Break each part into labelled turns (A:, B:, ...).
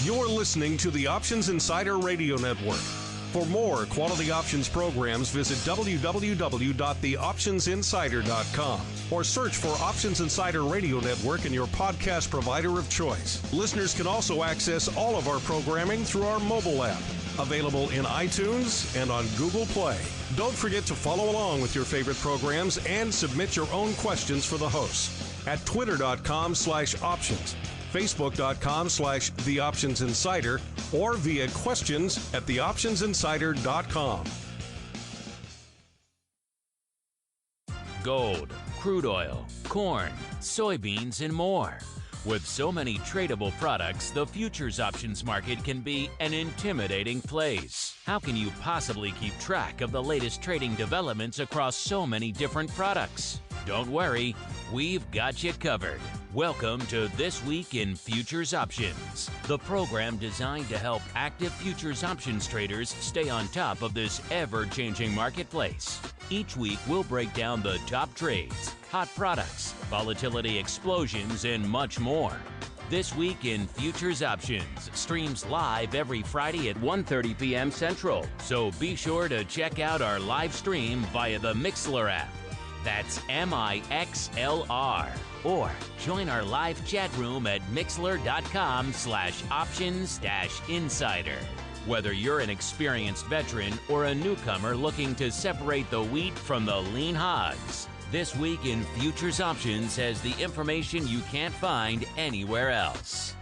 A: You're listening to the Options Insider Radio Network. For more quality options programs, visit www.theoptionsinsider.com or search for Options Insider Radio Network in your podcast provider of choice. Listeners can also access all of our programming through our mobile app, available in iTunes and on Google Play. Don't forget to follow along with your favorite programs and submit your own questions for the hosts at twitter.com/options, facebook.com/theoptionsinsider, or via questions at theoptionsinsider.com.
B: Gold, crude oil, corn, soybeans, and more. With so many tradable products, the futures options market can be an intimidating place. How can you possibly keep track of the latest trading developments across so many different products? Don't worry, we've got you covered. Welcome to This Week in Futures Options, the program designed to help active futures options traders stay on top of this ever-changing marketplace. Each week, we'll break down the top trades, hot products, volatility explosions, and much more. This Week in Futures Options streams live every Friday at 1:30 p.m. Central, so be sure to check out our live stream via the Mixlr app. That's MIXLR. Or join our live chat room at mixlr.com/options-insider. Whether you're an experienced veteran or a newcomer looking to separate the wheat from the lean hogs, This Week in Futures Options has the information you can't find anywhere else.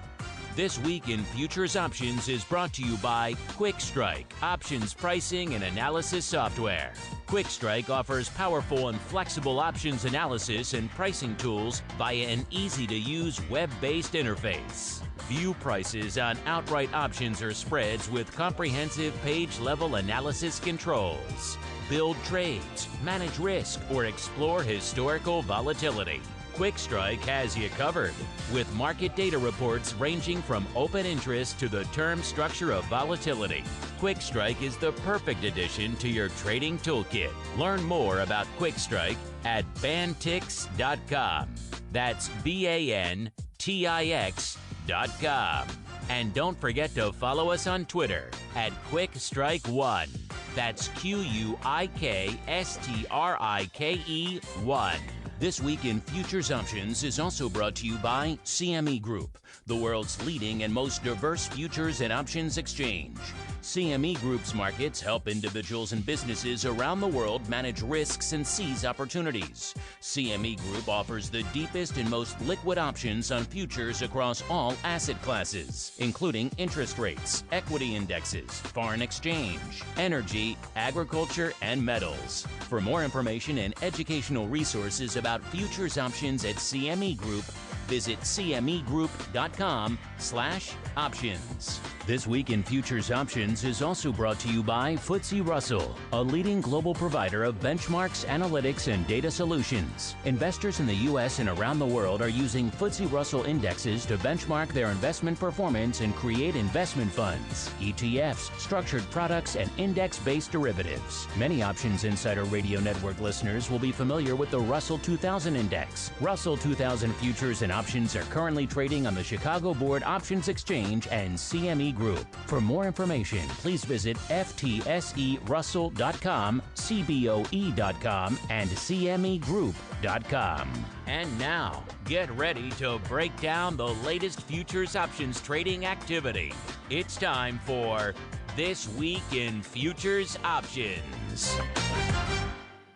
B: This Week in Futures Options is brought to you by QuickStrike, options pricing and analysis software. QuickStrike offers powerful and flexible options analysis and pricing tools via an easy-to-use web-based interface. View prices on outright options or spreads with comprehensive page-level analysis controls. Build trades, manage risk, or explore historical volatility. QuickStrike has you covered, with market data reports ranging from open interest to the term structure of volatility. QuickStrike is the perfect addition to your trading toolkit. Learn more about QuickStrike at bantix.com. That's BANTIX.com. And don't forget to follow us on Twitter at QuickStrike1. That's QUIKSTRIKE1. This Week in Futures Options is also brought to you by CME Group, the world's leading and most diverse futures and options exchange. CME Group's markets help individuals and businesses around the world manage risks and seize opportunities. CME Group offers the deepest and most liquid options on futures across all asset classes, including interest rates, equity indexes, foreign exchange, energy, agriculture, and metals. For more information and educational resources about futures options at CME Group, visit cmegroup.com/options. This Week in Futures Options is also brought to you by FTSE Russell, a leading global provider of benchmarks, analytics, and data solutions. Investors in the U.S. and around the world are using FTSE Russell indexes to benchmark their investment performance and create investment funds, ETFs, structured products, and index-based derivatives. Many Options Insider Radio Network listeners will be familiar with the Russell 2000 Index. Russell 2000 futures and options are currently trading on the Chicago Board Options Exchange and CME Group. For more information, please visit ftserussell.com, cboe.com, and cmegroup.com. And now, get ready to break down the latest futures options trading activity. It's time for This Week in Futures Options.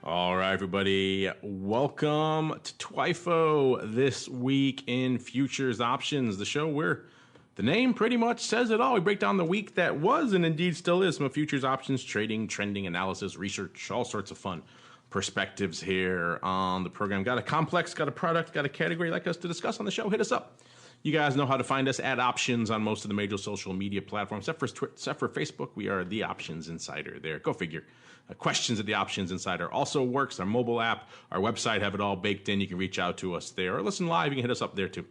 C: All right, everybody, welcome to TWIFO, This Week in Futures Options, the show where the name pretty much says it all. We break down the week that was and indeed still is, some futures options trading, trending analysis, research, all sorts of fun perspectives here on the program. Got a complex, got a product, got a category you'd like us to discuss on the show, hit us up. You guys know how to find us at Options on most of the major social media platforms, except for Facebook. We are the Options Insider there. Go figure. Questions at the Options Insider also works. Our mobile app, our website have it all baked in. You can reach out to us there or listen live. You can hit us up there too.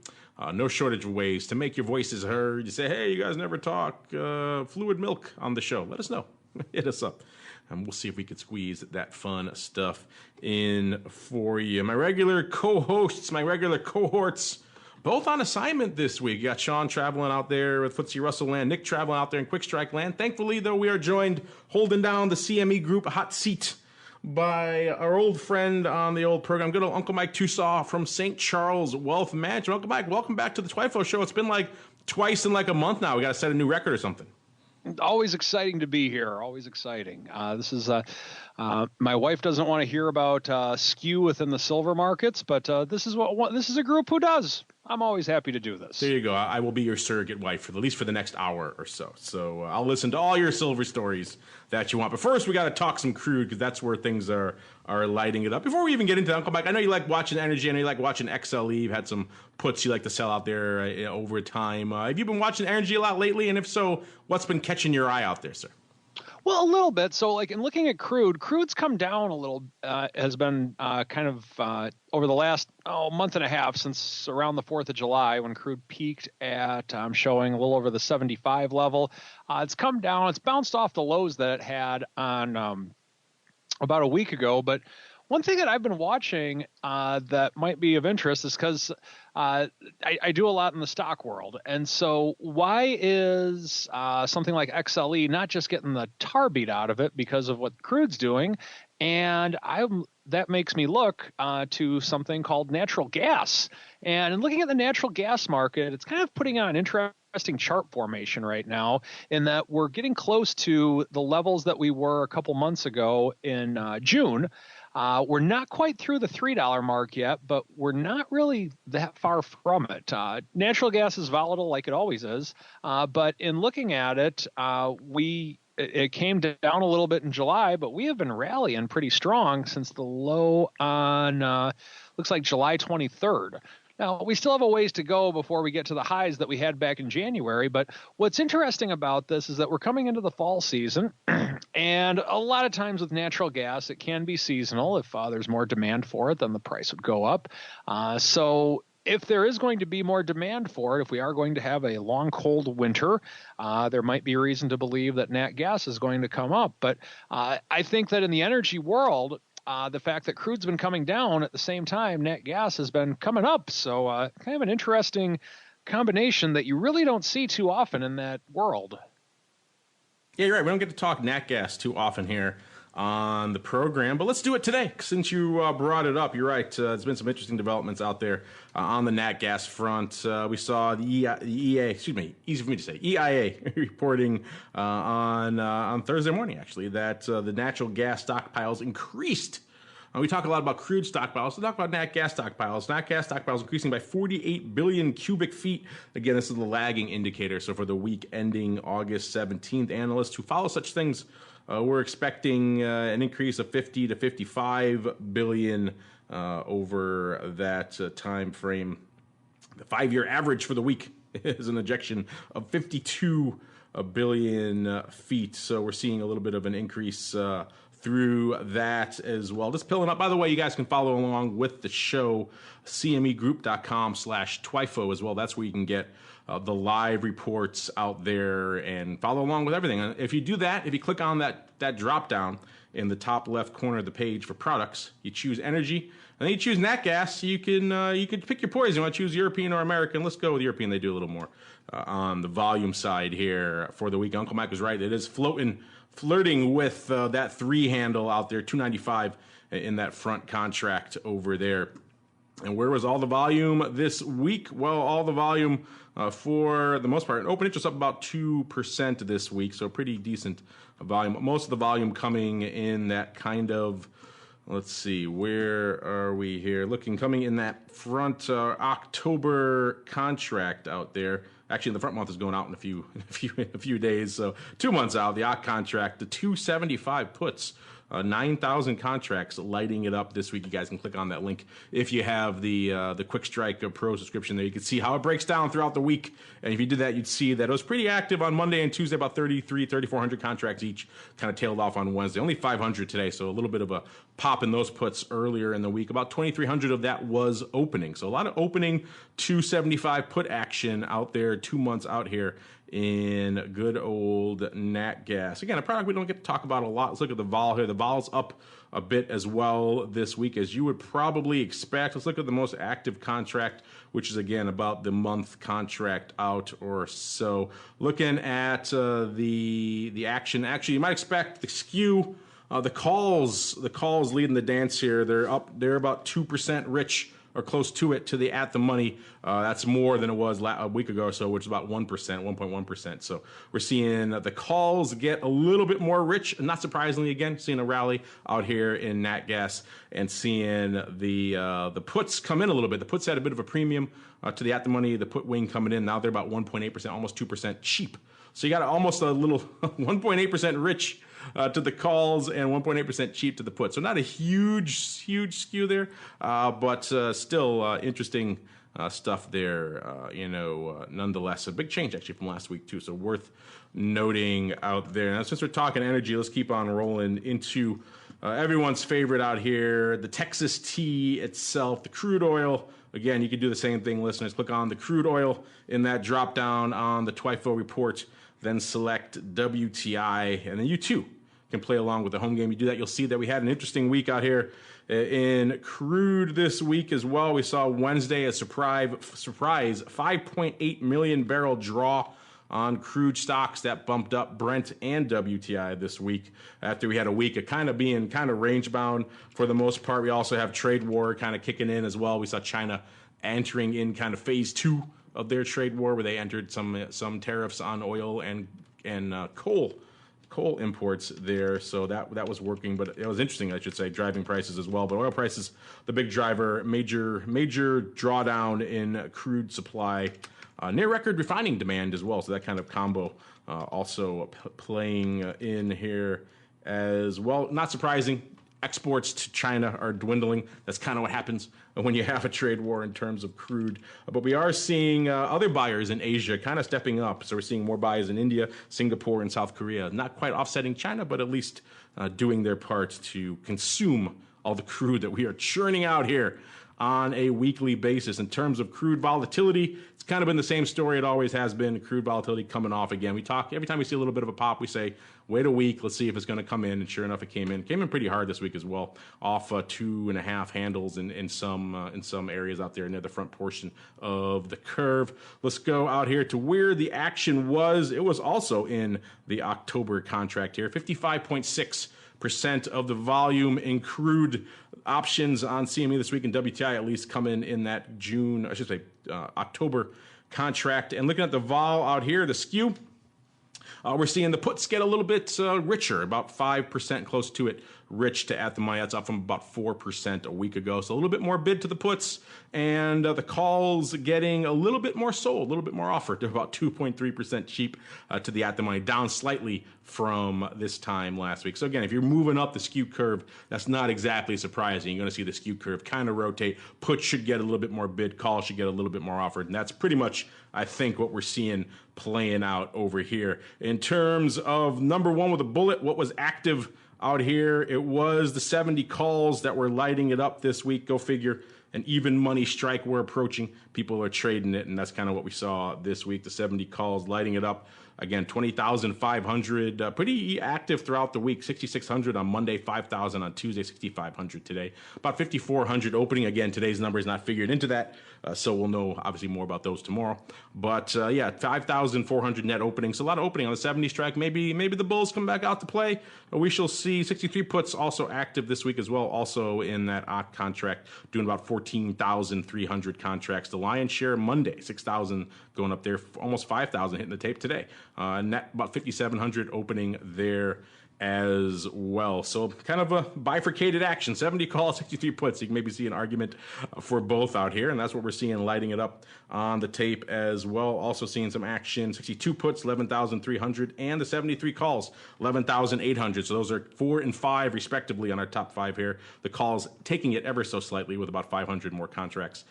C: No shortage of ways to make your voices heard. You say, hey, you guys never talk fluid milk on the show. Let us know. Hit us up. And we'll see if we could squeeze that fun stuff in for you. My regular co-hosts, my regular cohorts both on assignment this week. You got Sean traveling out there with FTSE Russell land, Nick traveling out there in Quick Strike land. Thankfully, though, we are joined holding down the CME Group hot seat by our old friend on the old program, good old Uncle Mike Tusaw from St. Charles Wealth Management. Uncle Mike, welcome back to the Twifo Show. It's been like twice in like a month now. We got to set a new record or something.
D: Always exciting to be here. Always exciting. This is my wife doesn't want to hear about skew within the silver markets, but this is a group who does. I'm always happy to do this.
C: There you go. I will be your surrogate wife for at least for the next hour or so. So I'll listen to all your silver stories that you want. But first, we got to talk some crude because that's where things are lighting it up. Before we even get into Uncle Mike, I know you like watching energy. I know you like watching XLE. You've had some puts you like to sell out there over time. Have you been watching energy a lot lately? And if so, what's been catching your eye out there, sir?
D: Well, a little bit. So, like in looking at crude's come down a little, has been kind of over the last month and a half since around the 4th of July when crude peaked at, I'm showing a little over the 75 level. It's come down. It's bounced off the lows that it had on about a week ago. But one thing that I've been watching that might be of interest is because I do a lot in the stock world. And so why is something like XLE not just getting the tar beat out of it because of what crude's doing? And that makes me look to something called natural gas. And in looking at the natural gas market, it's kind of putting on an interesting chart formation right now in that we're getting close to the levels that we were a couple months ago in June. We're not quite through the $3 mark yet, but we're not really that far from it. Natural gas is volatile like it always is, but in looking at it, it came down a little bit in July, but we have been rallying pretty strong since the low on looks like July 23rd. Now, we still have a ways to go before we get to the highs that we had back in January, but what's interesting about this is that we're coming into the fall season, and a lot of times with natural gas, it can be seasonal. If there's more demand for it, then the price would go up. So if there is going to be more demand for it, if we are going to have a long, cold winter, there might be reason to believe that nat gas is going to come up. But I think that in the energy world, the fact that crude's been coming down at the same time, nat gas has been coming up. So kind of an interesting combination that you really don't see too often in that world.
C: Yeah, you're right. We don't get to talk nat gas too often here on the program, but let's do it today since you brought it up. You're right. There's been some interesting developments out there on the nat gas front. We saw the EIA reporting on Thursday morning, actually, that the natural gas stockpiles increased. We talk a lot about crude stockpiles. So talk about nat gas stockpiles. Nat gas stockpiles increasing by 48 billion cubic feet. Again, this is the lagging indicator. So for the week ending August 17th, analysts who follow such things we're expecting an increase of 50 to 55 billion over that time frame. The 5-year average for the week is an ejection of 52 billion feet. So we're seeing a little bit of an increase through that as well. Just pilling up. By the way, you guys can follow along with the show, cmegroup.com/twifo as well. That's where you can get the live reports out there and follow along with everything. And if you do that, if you click on that drop down in the top left corner of the page for products, you choose energy, and then you choose nat gas. You can pick your poison. You want to choose European or American? Let's go with European. They do a little more on the volume side here for the week. Uncle Mike was right. It is flirting with that 3 handle out there, 295 in that front contract over there. And where was all the volume this week? Well, all the volume for the most part, open interest up about 2% this week, so pretty decent volume. Most of the volume coming in that kind of, let's see, where are we here? Coming in that front October contract out there. Actually, the front month is going out in a few days, so 2 months out. The OCT contract, the 275 puts. 9,000 contracts lighting it up this week. You guys can click on that link if you have the Quick Strike Pro subscription there. You can see how it breaks down throughout the week. And if you did that, you'd see that it was pretty active on Monday and Tuesday, about 3,400 contracts each, kind of tailed off on Wednesday. Only 500 today, so a little bit of a pop in those puts earlier in the week. About 2,300 of that was opening. So a lot of opening 275 put action out there 2 months out here in good old nat gas. Again, a product we don't get to talk about a lot. Let's look at the vol here. The vol's up a bit as well this week, as you would probably expect. Let's look at the most active contract, which is, again, about the month contract out or so. Looking at the action, actually, you might expect the skew, the calls leading the dance here. They're about 2% rich, or close to it, to the at the money. That's more than it was a week ago or so, which is about 1%, 1.1%. So we're seeing the calls get a little bit more rich, and not surprisingly, again, seeing a rally out here in nat gas, and seeing the puts come in a little bit. The puts had a bit of a premium to the at the money. The put wing coming in, now they're about 1.8%, almost 2% cheap. So you got almost a little 1.8% rich to the calls and 1.8% cheap to the put. So not a huge skew there, but still interesting stuff there, nonetheless. A big change actually from last week too, so worth noting out there. Now, since we're talking energy, let's keep on rolling into everyone's favorite out here, the Texas tea itself, the crude oil. Again, you can do the same thing, listeners. Click on the crude oil in that drop down on the TWIFO report, then select WTI, and then you too can play along with the home game. You do that, you'll see that we had an interesting week out here in crude this week as well. We saw Wednesday a surprise 5.8 million barrel draw on crude stocks that bumped up Brent and WTI this week, after we had a week of kind of being range bound for the most part. We also have trade war kind of kicking in as well. We saw China entering in kind of phase 2 of their trade war, where they entered some tariffs on oil and coal imports there. So that was working, but it was interesting, I should say, driving prices as well. But oil prices, the big driver, major drawdown in crude supply, near record refining demand as well. So that kind of combo also playing in here as well. Not surprising. Exports to China are dwindling. That's kind of what happens when you have a trade war in terms of crude. But we are seeing other buyers in Asia kind of stepping up. So we're seeing more buyers in India, Singapore, and South Korea. Not quite offsetting China, but at least doing their part to consume all the crude that we are churning out here on a weekly basis. In terms of crude volatility, it's kind of been the same story it always has been. Crude volatility coming off again. We talk every time we see a little bit of a pop, we say, wait a week, let's see if it's going to come in. And sure enough, it came in. Came in pretty hard this week as well, off 2.5 handles in some areas out there near the front portion of the curve. Let's go out here to where the action was. It was also in the October contract here, 55.6% of the volume in crude options on CME this week, and WTI at least come in that October contract. And looking at the vol out here, the skew, we're seeing the puts get a little bit richer, about 5%, close to it, rich to at the money. That's up from about 4% a week ago. So a little bit more bid to the puts, and the calls getting a little bit more sold, a little bit more offered. They're about 2.3% cheap to the at the money, down slightly from this time last week. So again, if you're moving up the skew curve, that's not exactly surprising. You're going to see the skew curve kind of rotate. Puts should get a little bit more bid, calls should get a little bit more offered, and that's pretty much, I think, what we're seeing playing out over here. In terms of number one with a bullet, what was active out here, it was the 70 calls that were lighting it up this week. Go figure. An even money strike we're approaching. People are trading it, and that's kind of what we saw this week. The 70 calls lighting it up. Again, 20,500, pretty active throughout the week. 6,600 on Monday, 5,000 on Tuesday, 6,500 today. About 5,400 opening. Again, today's number is not figured into that, so we'll know obviously more about those tomorrow. But yeah, 5,400 net openings. So a lot of opening on the 70 strike. Maybe the bulls come back out to play. We shall see. 63 puts also active this week as well. Also in that OCT contract, doing about 14,300 contracts. The lion's share Monday, 6,000 going up there, almost 5,000 hitting the tape today. Net about 5,700 opening there as well. So kind of a bifurcated action, 70 calls, 63 puts. You can maybe see an argument for both out here, and that's what we're seeing lighting it up on the tape as well. Also seeing some action, 62 puts, 11,300, and the 73 calls, 11,800. So those are 4 and 5 respectively on our top 5 here. The calls taking it ever so slightly with about 500 more contracts.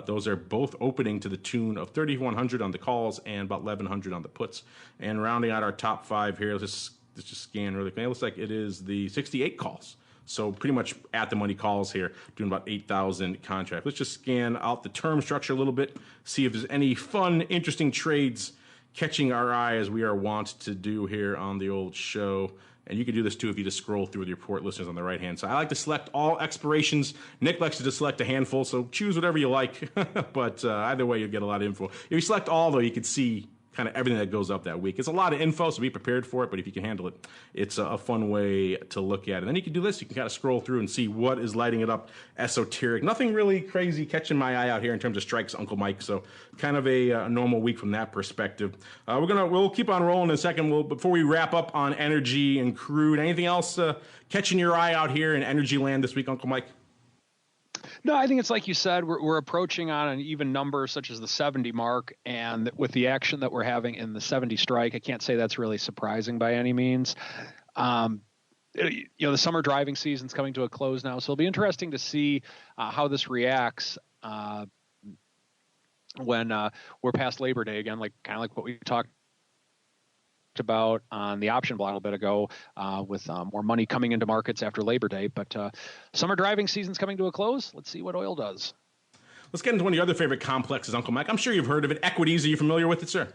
C: Those are both opening to the tune of 3,100 on the calls and about 1,100 on the puts. And rounding out our top 5 here, let's just scan really quick. It looks like it is the 68 calls. So pretty much at the money calls here, doing about 8,000 contracts. Let's just scan out the term structure a little bit, see if there's any fun, interesting trades catching our eye as we are wont to do here on the old show. And you can do this too if you just scroll through the report listeners on the right hand side. I like to select all expirations. Nick likes to just select a handful, so choose whatever you like. But either way, you'll get a lot of info. If you select all, though, you can see kind of everything that goes up that week. It's a lot of info, so be prepared for it. But if you can handle it, it's a fun way to look at it. And then you can do this. You can kind of scroll through and see what is lighting it up esoteric. Nothing really crazy catching my eye out here in terms of strikes, Uncle Mike. So kind of a normal week from that perspective. We'll keep on rolling in a second. Before we wrap up on energy and crude, anything else catching your eye out here in energy land this week, Uncle Mike?
D: No, I think it's like you said, we're approaching on an even number such as the 70 mark. And with the action that we're having in the 70 strike, I can't say that's really surprising by any means. The summer driving season's coming to a close now. So it'll be interesting to see how this reacts when we're past Labor Day again, kind of like what we talked about on the option block a little bit ago with more money coming into markets after Labor Day. But summer driving season's coming to a close. Let's see what oil does.
C: Let's get into one of your other favorite complexes, Uncle Mike. I'm sure you've heard of it. Equities. Are you familiar with it, sir?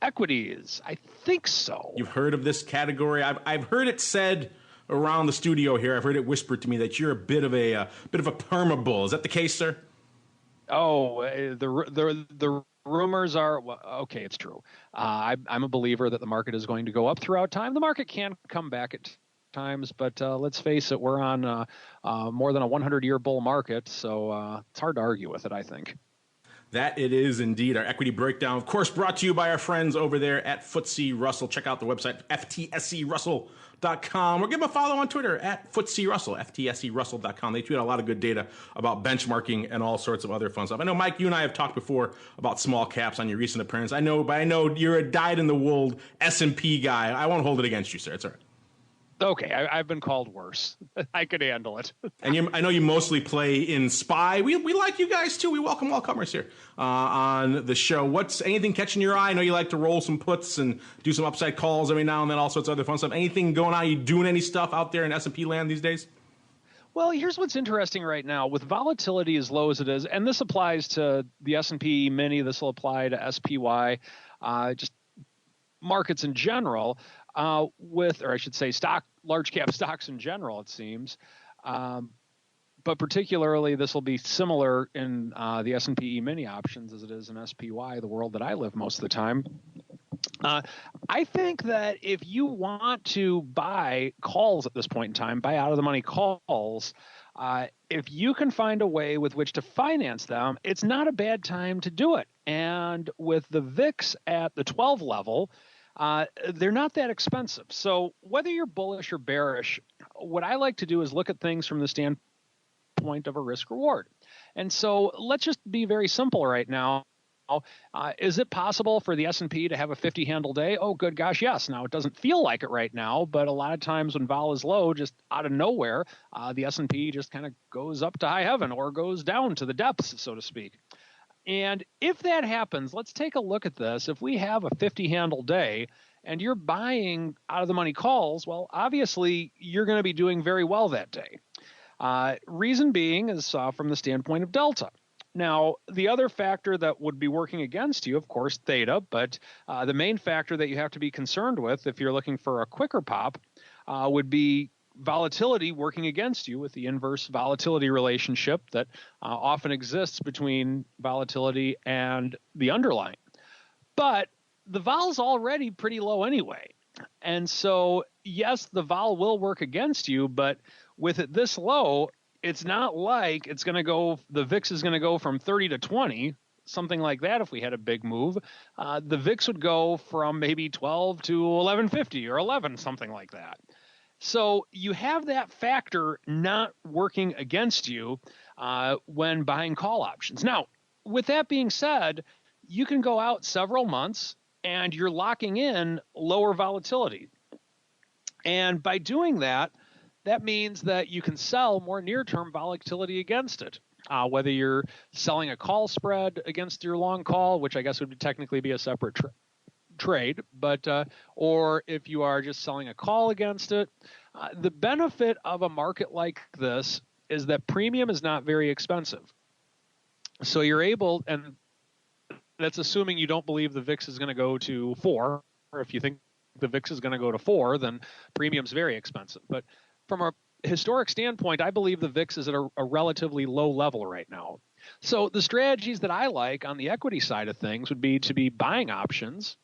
D: Equities. I think so.
C: You've heard of this category. I've heard it said around the studio here. I've heard it whispered to me that you're a bit of a perma bull. Is that the case, sir?
D: Oh, the rumors are, well, okay, it's true. I'm a believer that the market is going to go up throughout time. The market can come back at times, but let's face it, we're on more than a 100-year bull market, so it's hard to argue with it, I think.
C: That it is indeed. Our equity breakdown, of course, brought to you by our friends over there at FTSE Russell. Check out the website, ftserussell.com, or give them a follow on Twitter at FTSE Russell, ftserussell.com. They tweet a lot of good data about benchmarking and all sorts of other fun stuff. I know, Mike, you and I have talked before about small caps on your recent appearance. I know you're a dyed-in-the-wool S&P guy. I won't hold it against you, sir. It's all right.
D: Okay, I've been called worse. I could handle it.
C: And I know you mostly play in SPY. We like you guys, too. We welcome all comers here on the show. What's anything catching your eye? I know you like to roll some puts and do some upside calls every now and then, all sorts of other fun stuff. Anything going on? Are you doing any stuff out there in S&P land these days?
D: Well, here's what's interesting right now. With volatility as low as it is, and this applies to the S&P Mini, this will apply to SPY, just markets in general, or I should say large cap stocks in general, it seems. But particularly, this will be similar in the S&P mini options as it is in SPY, the world that I live most of the time. I think that if you want to buy calls at this point in time, buy out of the money calls, if you can find a way with which to finance them, it's not a bad time to do it. And with the VIX at the 12 level, they're not that expensive. So whether you're bullish or bearish, what I like to do is look at things from the standpoint of a risk reward. And so let's just be very simple right now. Is it possible for the S&P to have a 50 handle day? Oh, good gosh, yes. Now, it doesn't feel like it right now, but a lot of times when vol is low, just out of nowhere, the S&P just kind of goes up to high heaven or goes down to the depths, so to speak. And if that happens, let's take a look at this. If we have a 50 handle day and you're buying out of the money calls, well, obviously you're going to be doing very well that day. Reason being is from the standpoint of delta. Now, the other factor that would be working against you, of course, theta, but the main factor that you have to be concerned with if you're looking for a quicker pop would be volatility working against you with the inverse volatility relationship that often exists between volatility and the underlying. But the vol's already pretty low anyway. And so, yes, the vol will work against you, but with it this low, it's not like it's going to go, the VIX is going to go from 30 to 20, something like that if we had a big move. The VIX would go from maybe 12 to 1150 or 11, something like that. So you have that factor not working against you when buying call options. Now, with that being said, you can go out several months and you're locking in lower volatility. And by doing that, that means that you can sell more near-term volatility against it. Whether you're selling a call spread against your long call, which I guess would technically be a separate trade, but or if you are just selling a call against it. The benefit of a market like this is that premium is not very expensive. So you're able, and that's assuming you don't believe the VIX is going to go to 4. Or if you think the VIX is going to go to 4, then premium's very expensive. But from a historic standpoint, I believe the VIX is at a relatively low level right now. So the strategies that I like on the equity side of things would be to be buying options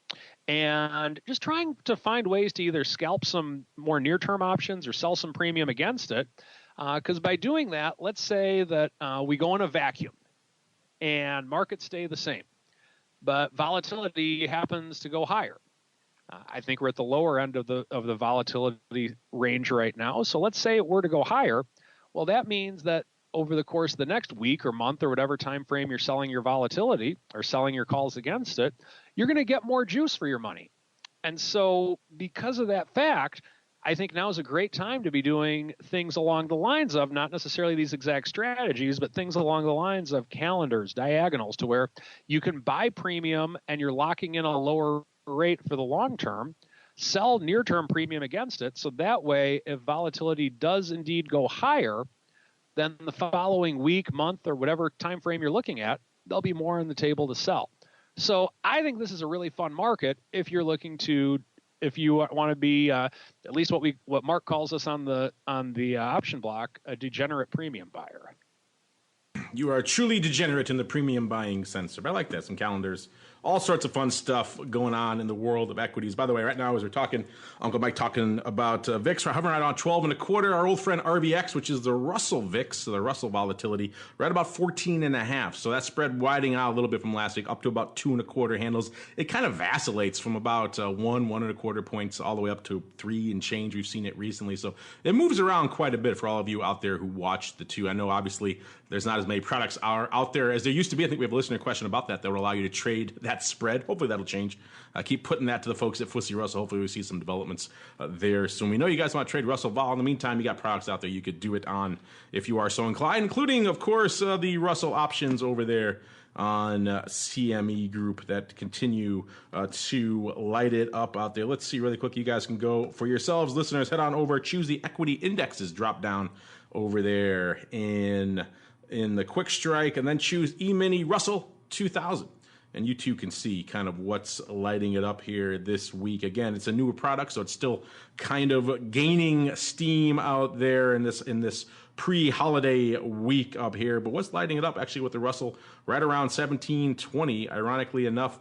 D: and just trying to find ways to either scalp some more near-term options or sell some premium against it. Because by doing that, let's say that we go in a vacuum and markets stay the same, but volatility happens to go higher. I think we're at the lower end of the volatility range right now. So let's say it were to go higher. Well, that means that over the course of the next week or month or whatever time frame you're selling your volatility or selling your calls against it, you're going to get more juice for your money. And so because of that fact, I think now is a great time to be doing things along the lines of not necessarily these exact strategies, but things along the lines of calendars, diagonals, to where you can buy premium and you're locking in a lower rate for the long term, sell near-term premium against it. So that way, if volatility does indeed go higher, then the following week, month, or whatever time frame you're looking at, there'll be more on the table to sell. So I think this is a really fun market if you're looking to, if you want to be at least what Mark calls us on the option block, a degenerate premium buyer.
C: You are truly degenerate in the premium buying sense. But I like that. Some calendars, all sorts of fun stuff going on in the world of equities. By the way, right now as we're talking, Uncle Mike talking about VIX, we're hovering right on 12.25. Our old friend RVX, which is the Russell VIX, so the Russell volatility, right about 14.5. So that spread widening out a little bit from last week, up to about 2.25 handles. It kind of vacillates from about 1.25 points all the way up to 3 and change. We've seen it recently. So it moves around quite a bit for all of you out there who watch the two. I know obviously there's not as many products are out there as there used to be. I think we have a listener question about that would allow you to trade that spread. Hopefully that'll change. Keep putting that to the folks at FTSE Russell. Hopefully we see some developments there soon. We know you guys want to trade Russell Vol. In the meantime, you got products out there you could do it on if you are so inclined, including, of course, the Russell options over there on CME Group that continue to light it up out there. Let's see really quick. You guys can go for yourselves. Listeners, head on over. Choose the equity indexes drop down over there in the quick strike, and then choose E-mini Russell 2000. And you too can see kind of what's lighting it up here this week. Again, it's a newer product, so it's still kind of gaining steam out there in this pre-holiday week up here. But what's lighting it up actually with the Russell right around 1720, ironically enough.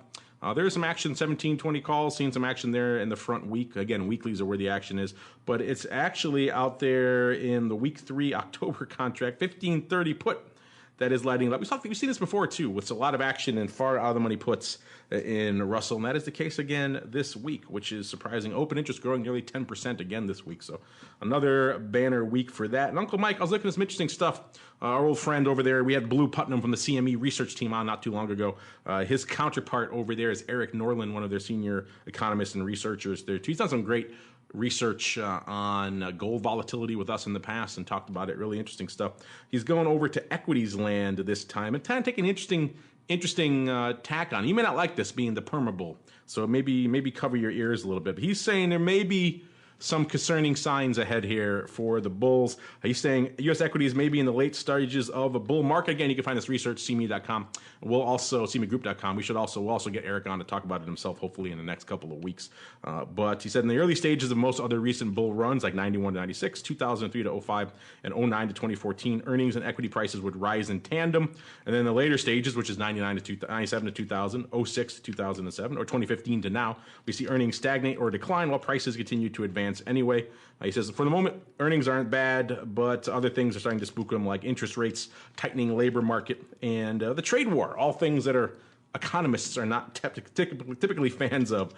C: There's some action, 1720 calls, seeing some action there in the front week. Again, weeklies are where the action is. But it's actually out there in the week 3 October contract, 1530 put. That is lighting up. We've seen this before, too, with a lot of action and far out of the money puts in Russell. And that is the case again this week, which is surprising. Open interest growing nearly 10% again this week. So another banner week for that. And Uncle Mike, I was looking at some interesting stuff. Our old friend over there, we had Blue Putnam from the CME research team on not too long ago. His counterpart over there is Eric Norland, one of their senior economists and researchers there, too. He's done some great research on gold volatility with us in the past and talked about it. Really interesting stuff. He's going over to equities land this time and kind of taking an interesting tack on. You may not like this being the perma bull, so maybe cover your ears a little bit. But he's saying there may be some concerning signs ahead here for the bulls. He's saying U.S. equities may be in the late stages of a bull market. Again, you can find this research, CME.com. We'll also, CMEgroup.com. We'll also get Eric on to talk about it himself, hopefully in the next couple of weeks. But he said in the early stages of most other recent bull runs, like 91 to 96, 2003 to 05, and 09 to 2014, earnings and equity prices would rise in tandem. And then the later stages, which is 97 to 2000, 06 to 2007, or 2015 to now, we see earnings stagnate or decline while prices continue to advance anyway. He says, for the moment, earnings aren't bad, but other things are starting to spook them, like interest rates, tightening labor market, and the trade war, all things that are economists are not typically fans of.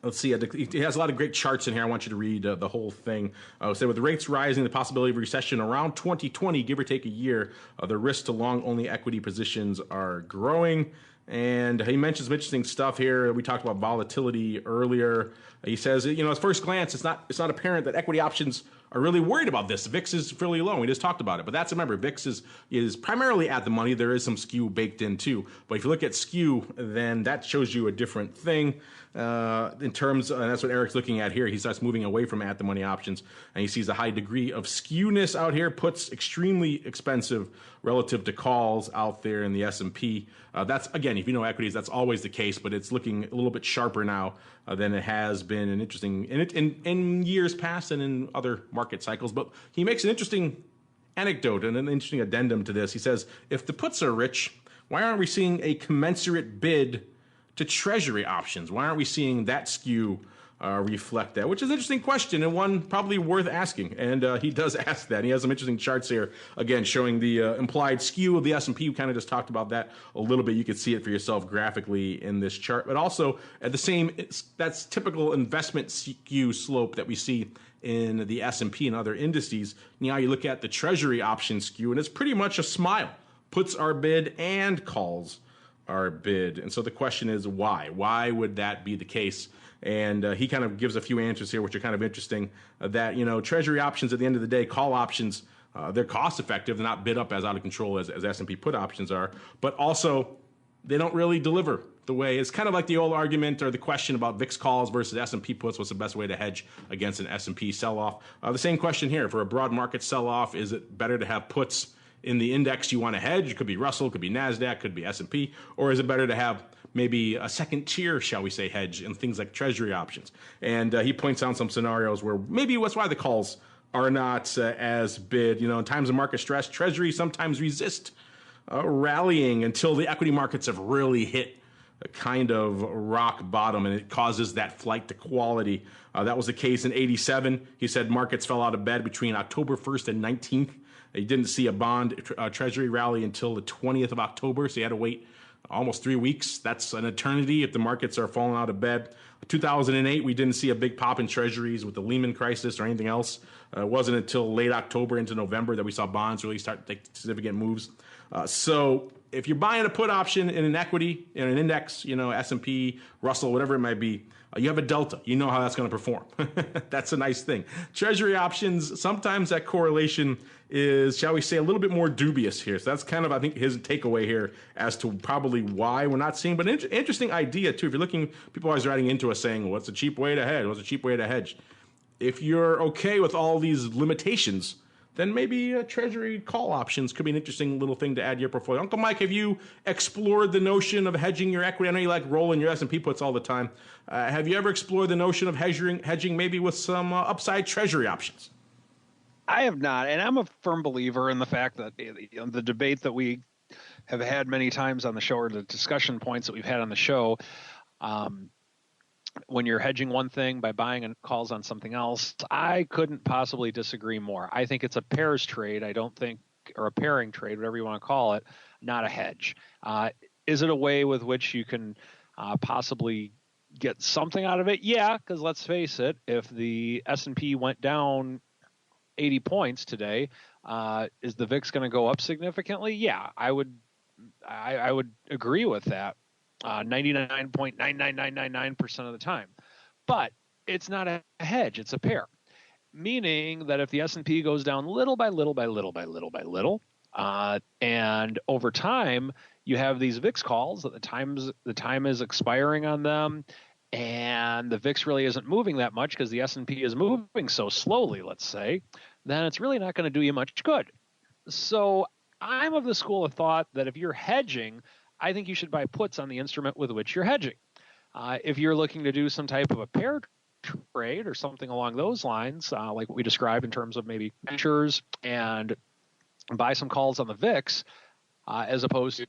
C: Let's see, he has a lot of great charts in here. I want you to read the whole thing. So with the rates rising, the possibility of recession around 2020, give or take a year, the risk to long-only equity positions are growing. And he mentions some interesting stuff here. We talked about volatility earlier. He says, at first glance, it's not apparent that equity options are really worried about this. VIX is fairly low. We just talked about it, but that's, remember, VIX is primarily at the money. There is some skew baked in too, but if you look at skew, then that shows you a different thing in terms, and that's what Eric's looking at here. He starts moving away from at the money options, and he sees a high degree of skewness out here. Puts extremely expensive relative to calls out there in the S&P. That's, again, if you know equities, that's always the case, but it's looking a little bit sharper now than it has been in years past and in other market cycles. But he makes an interesting anecdote and an interesting addendum to this. He says, if the puts are rich, why aren't we seeing a commensurate bid to Treasury options? Why aren't we seeing that skew reflect that? Which is an interesting question and one probably worth asking. And he does ask that. He has some interesting charts here, again, showing the implied skew of the S&P. We kind of just talked about that a little bit. You could see it for yourself graphically in this chart. But also at the same, that's typical investment skew slope that we see in the S&P and other indices. Now you look at the Treasury option skew, and it's pretty much a smile. Puts are bid and calls are bid. And so the question is why? Why would that be the case? And he kind of gives a few answers here, which are kind of interesting, that, Treasury options at the end of the day, call options, they're cost effective. They're not bid up as out of control as S&P put options are, but also they don't really deliver the way. It's kind of like the old argument or the question about VIX calls versus S&P puts. What's the best way to hedge against an S&P sell-off? The same question here. For a broad market sell-off, is it better to have puts in the index you want to hedge? It could be Russell, could be NASDAQ, could be S&P, or is it better to have maybe a second tier, shall we say, hedge in things like Treasury options? And he points out some scenarios where maybe that's why the calls are not as bid. In times of market stress, Treasury sometimes resist rallying until the equity markets have really hit a kind of rock bottom, and it causes that flight to quality. That was the case in 87. He said markets fell out of bed between October 1st and 19th. He didn't see a bond Treasury rally until the 20th of October, so he had to wait almost 3 weeks. That's an eternity if the markets are falling out of bed. 2008, we didn't see a big pop in Treasuries with the Lehman crisis or anything else. It wasn't until late October into November that we saw bonds really start to take significant moves. So if you're buying a put option in an equity, in an index, S&P, Russell, whatever it might be, you have a delta. You know how that's going to perform. That's a nice thing. Treasury options, sometimes that correlation is, shall we say, a little bit more dubious here. So that's kind of, I think, his takeaway here as to probably why we're not seeing. But an interesting idea, too. If you're looking, people are always writing into us saying, what's a cheap way to hedge? What's a cheap way to hedge? If you're okay with all these limitations, then maybe Treasury call options could be an interesting little thing to add to your portfolio. Uncle Mike, have you explored the notion of hedging your equity? I know you like rolling your S&P puts all the time. Have you ever explored the notion of hedging maybe with some upside Treasury options?
D: I have not, and I'm a firm believer in the fact that the debate that we have had many times on the show, or the discussion points that we've had on the show, when you're hedging one thing by buying calls on something else, I couldn't possibly disagree more. I think it's a pairs trade. I don't think, or a pairing trade, whatever you want to call it, not a hedge. Is it a way with which you can possibly get something out of it? Yeah, because let's face it, if the S&P went down 80 points today, is the VIX going to go up significantly? Yeah, I would agree with that. 99.99999% of the time. But it's not a hedge, it's a pair. Meaning that if the S&P goes down little by little by little by little by little, and over time you have these VIX calls that the time is expiring on them, and the VIX really isn't moving that much because the S&P is moving so slowly, let's say, then it's really not going to do you much good. So I'm of the school of thought that if you're hedging, I think you should buy puts on the instrument with which you're hedging. If you're looking to do some type of a pair trade or something along those lines, like what we described in terms of maybe futures and buy some calls on the VIX, as opposed to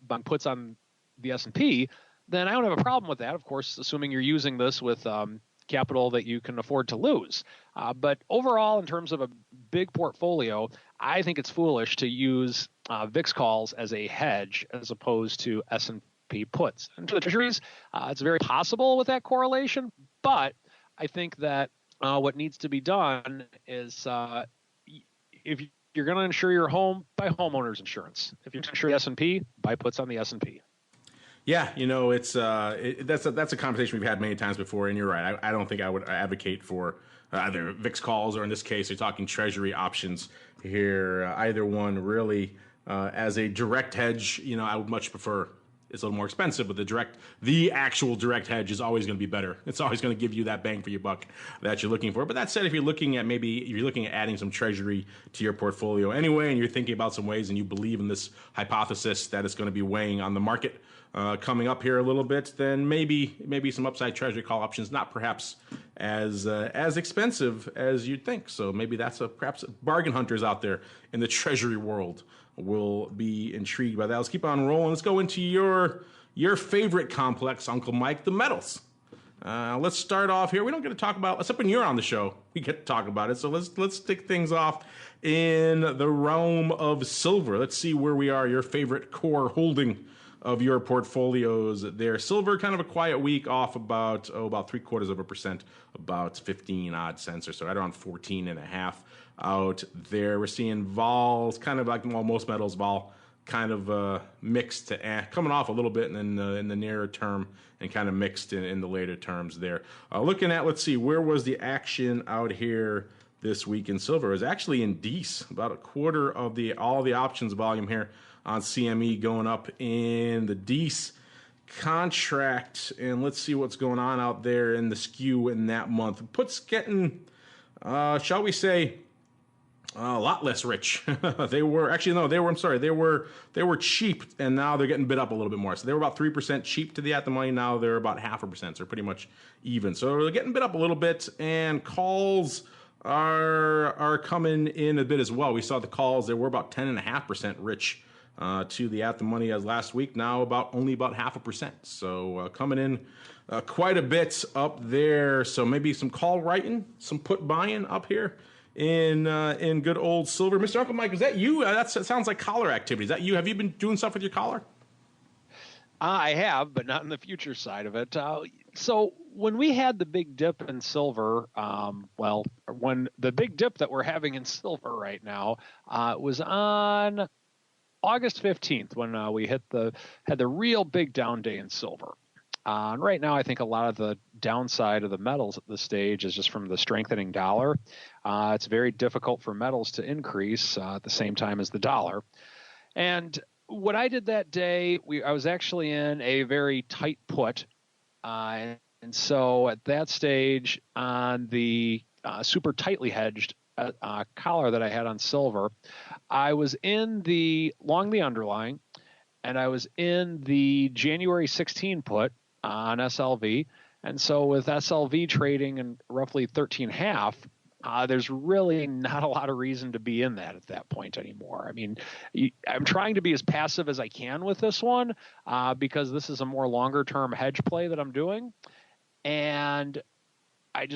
D: buying puts on the S&P, then I don't have a problem with that, of course, assuming you're using this with capital that you can afford to lose. But overall, in terms of a big portfolio, I think it's foolish to use VIX calls as a hedge as opposed to S&P puts. And to the treasuries, it's very possible with that correlation, but I think that what needs to be done is if you're going to insure your home, buy homeowners insurance. If you're going to insure the S&P, buy puts on the S&P.
C: Yeah, it's that's a conversation we've had many times before, and you're right. I don't think I would advocate for either VIX calls or in this case, you're talking Treasury options here. Either one really as a direct hedge, I would much prefer. It's a little more expensive, but the actual direct hedge is always going to be better. It's always going to give you that bang for your buck that you're looking for. But that said, if you're looking at adding some Treasury to your portfolio anyway, and you're thinking about some ways and you believe in this hypothesis that it's going to be weighing on the market coming up here a little bit, then maybe some upside Treasury call options, not perhaps as expensive as you'd think. So maybe that's perhaps bargain hunters out there in the Treasury world will be intrigued by that. Let's keep on rolling. Let's go into your favorite complex, Uncle Mike, the metals. Let's start off here. We don't get to talk about, except when you're on the show, we get to talk about it. So let's stick things off in the realm of silver. Let's see where we are, your favorite core holding of your portfolios there. Silver, kind of a quiet week, off about 0.75%, about 15 odd cents or so, right around 14.5 out there. We're seeing vols, kind of like most metals, vol kind of mixed to coming off a little bit in the nearer term and kind of mixed in the later terms there. Looking at, let's see, where was the action out here this week in silver? It was actually in Dece, about a quarter of all the options volume here on CME going up in the Dece contract. And let's see what's going on out there in the skew in that month. Puts getting, shall we say, a lot less rich. They were cheap, and now they're getting bid up a little bit more. So they were about 3% cheap to the at the money. Now they're about 0.5%. So they're pretty much even. So they're getting bid up a little bit, and calls are coming in a bit as well. We saw the calls, they were about 10.5% rich to the at the money as last week. Now only about 0.5%. So coming in quite a bit up there. So maybe some call writing, some put buying up here in good old silver. Mr. Uncle Mike, is that you? That sounds like collar activity. Is that you? Have you been doing stuff with your collar?
D: I have, but not in the future side of it. So when we had the big dip in silver, when the big dip that we're having in silver right now was on August 15th when we had the real big down day in silver. And right now, I think a lot of the downside of the metals at this stage is just from the strengthening dollar. It's very difficult for metals to increase at the same time as the dollar. And what I did that day, I was actually in a very tight put. And so at that stage on the super tightly hedged collar that I had on silver, I was in long the underlying, and I was in the January 16 put on SLV. And so with SLV trading in roughly 13.5, there's really not a lot of reason to be in that at that point anymore. I mean, I'm trying to be as passive as I can with this one because this is a more longer term hedge play that I'm doing. And I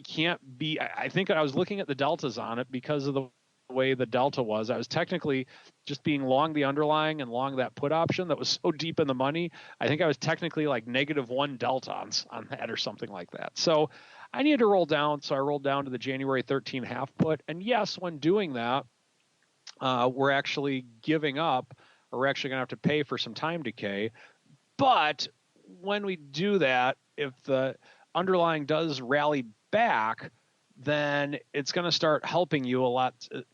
D: can't be, I think I was looking at the deltas on it because of the way the delta was. I was technically just being long the underlying and long that put option that was so deep in the money. I think I was technically like -1 delta on that or something like that. So I needed to roll down. So I rolled down to the January 13.5 put. And yes, when doing that, we're actually giving up, or we're actually going to have to pay for some time decay. But when we do that, if the underlying does rally back, then it's going to start helping you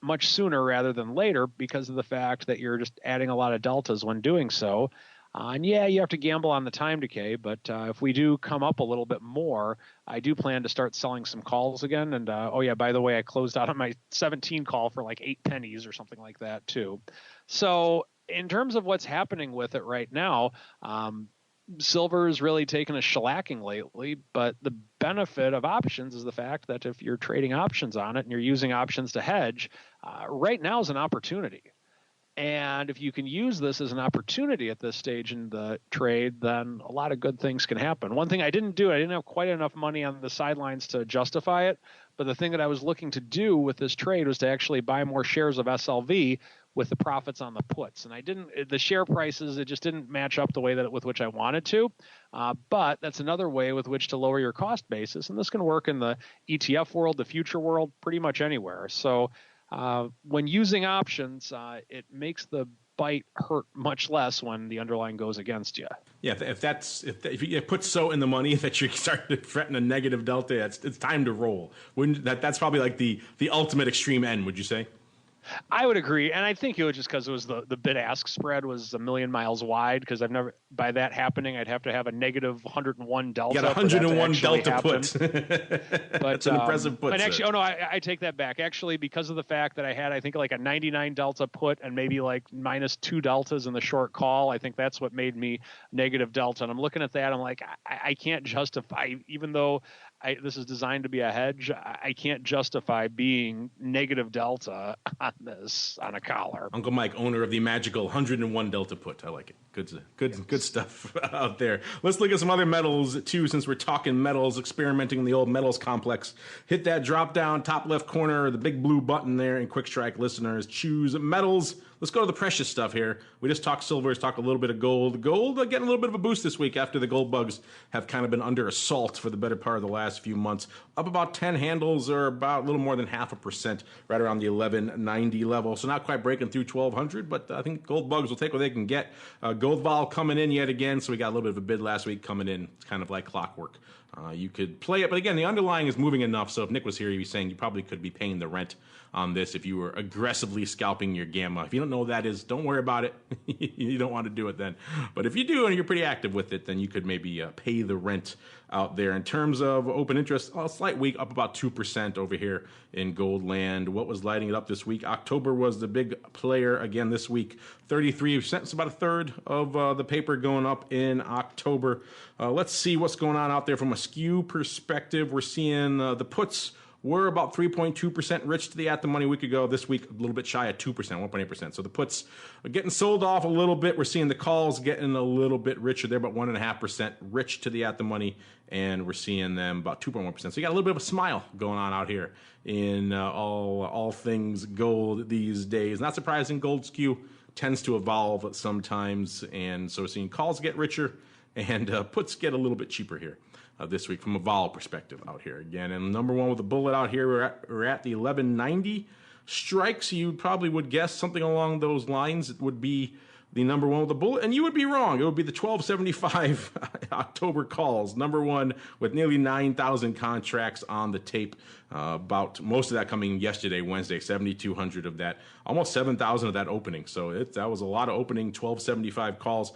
D: much sooner rather than later because of the fact that you're just adding a lot of deltas when doing so. And yeah, you have to gamble on the time decay, but if we do come up a little bit more, I do plan to start selling some calls again. And oh yeah, by the way, I closed out on my 17 call for like 8 pennies or something like that too. So in terms of what's happening with it right now, silver is really taken a shellacking lately, but the benefit of options is the fact that if you're trading options on it and you're using options to hedge, right now is an opportunity. And if you can use this as an opportunity at this stage in the trade, then a lot of good things can happen. One thing I didn't have quite enough money on the sidelines to justify it, but the thing that I was looking to do with this trade was to actually buy more shares of SLV with the profits on the puts. And the share prices, it just didn't match up the way with which I wanted to. But that's another way with which to lower your cost basis. And this can work in the ETF world, the future world, pretty much anywhere. So when using options, it makes the bite hurt much less when the underlying goes against you.
C: Yeah, if you put so in the money that you start to threaten a negative delta, it's time to roll. That's probably like the ultimate extreme end, would you say?
D: I would agree, and I think it was just because it was the bid-ask spread was a million miles wide. Because I've never, by that happening, I'd have to have a negative 101 delta.
C: You got 101 delta
D: happen.
C: put. But it's an impressive put.
D: And actually, I take that back. Actually, because of the fact that I had, I think like a 99 delta put and maybe like -2 deltas in the short call. I think that's what made me negative delta. And I'm looking at that, I'm like, I can't justify, even though this is designed to be a hedge, I can't justify being negative delta on this, on a collar.
C: Uncle Mike, owner of the magical 101 delta put. I like it. Good stuff out there. Let's look at some other metals too, since we're talking metals, experimenting in the old metals complex. Hit that drop down top left corner, the big blue button there, and quick strike listeners choose metals. Let's go to the precious stuff here. We just talked silvers, talked a little bit of gold. Gold getting a little bit of a boost this week after the gold bugs have kind of been under assault for the better part of the last few months. Up about 10 handles, or about a little more than 0.5%, right around the 1190 level. So not quite breaking through 1200, but I think gold bugs will take what they can get. Gold vol coming in yet again, so we got a little bit of a bid last week coming in. It's kind of like clockwork. You could play it, but again, the underlying is moving enough. So if Nick was here, he'd be saying you probably could be paying the rent on this if you were aggressively scalping your gamma. If you don't know what that is, don't worry about it. You don't want to do it then. But if you do and you're pretty active with it, then you could maybe pay the rent out there. In terms of open interest, a slight week, up about 2% over here in gold land. What was lighting it up this week? October was the big player again this week. 33%, it's about a third of the paper going up in October. Let's see what's going on out there from a skew perspective. We're seeing the puts were about 3.2% rich to the at-the-money week ago. This week, a little bit shy at 2%, 1.8%. So the puts are getting sold off a little bit. We're seeing the calls getting a little bit richer. They're about 1.5% rich to the at-the-money, and we're seeing them about 2.1%. So you got a little bit of a smile going on out here in all things gold these days. Not surprising, gold skew tends to evolve sometimes, and so we're seeing calls get richer and puts get a little bit cheaper here. This week from a vol perspective out here again. And number one with a bullet out here, we're at the 1190 strikes. You probably would guess something along those lines. It would be the number one with a bullet, and you would be wrong. It would be the 1275 October calls, number one with nearly 9,000 contracts on the tape. About most of that coming yesterday, Wednesday, 7,200 of that, almost 7,000 of that opening. So that was a lot of opening 1275 calls.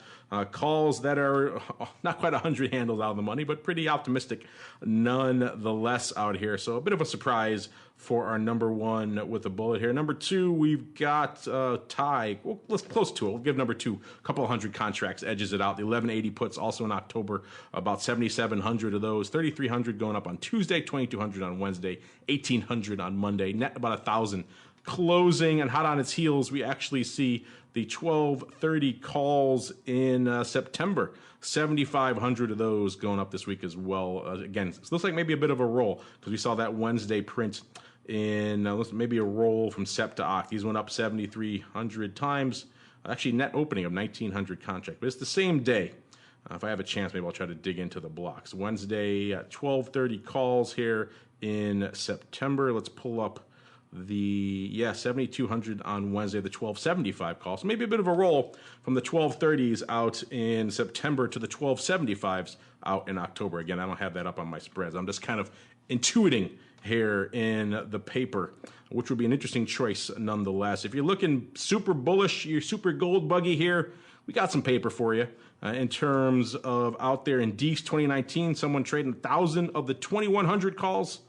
C: Calls that are not quite 100 handles out of the money, but pretty optimistic nonetheless out here. So a bit of a surprise for our number one with a bullet here. Number two, we've got tie. Well, let's close to it. We'll give number two a couple of hundred contracts, edges it out. The 1180 puts also in October, about 7,700 of those. 3,300 going up on Tuesday, 2,200 on Wednesday, 1,800 on Monday. Net about 1,000 closing, and hot on its heels, we actually see the 1230 calls in September. 7,500 of those going up this week as well. Again, it looks like maybe a bit of a roll because we saw that Wednesday print in maybe a roll from Sep to Oct. These went up 7,300 times. Actually, net opening of 1,900 contract, but it's the same day. If I have a chance, maybe I'll try to dig into the blocks. Wednesday, 1230 calls here in September. Let's pull up the 7,200 on Wednesday, the 1275 call. So maybe a bit of a roll from the 1230s out in September to the 1275s out in October. Again, I don't have that up on my spreads. I'm just kind of intuiting here in the paper, which would be an interesting choice nonetheless. If you're looking super bullish, you're super gold buggy here, we got some paper for you. In terms of out there in Dees 2019, someone trading 1,000 of the 2,100 calls.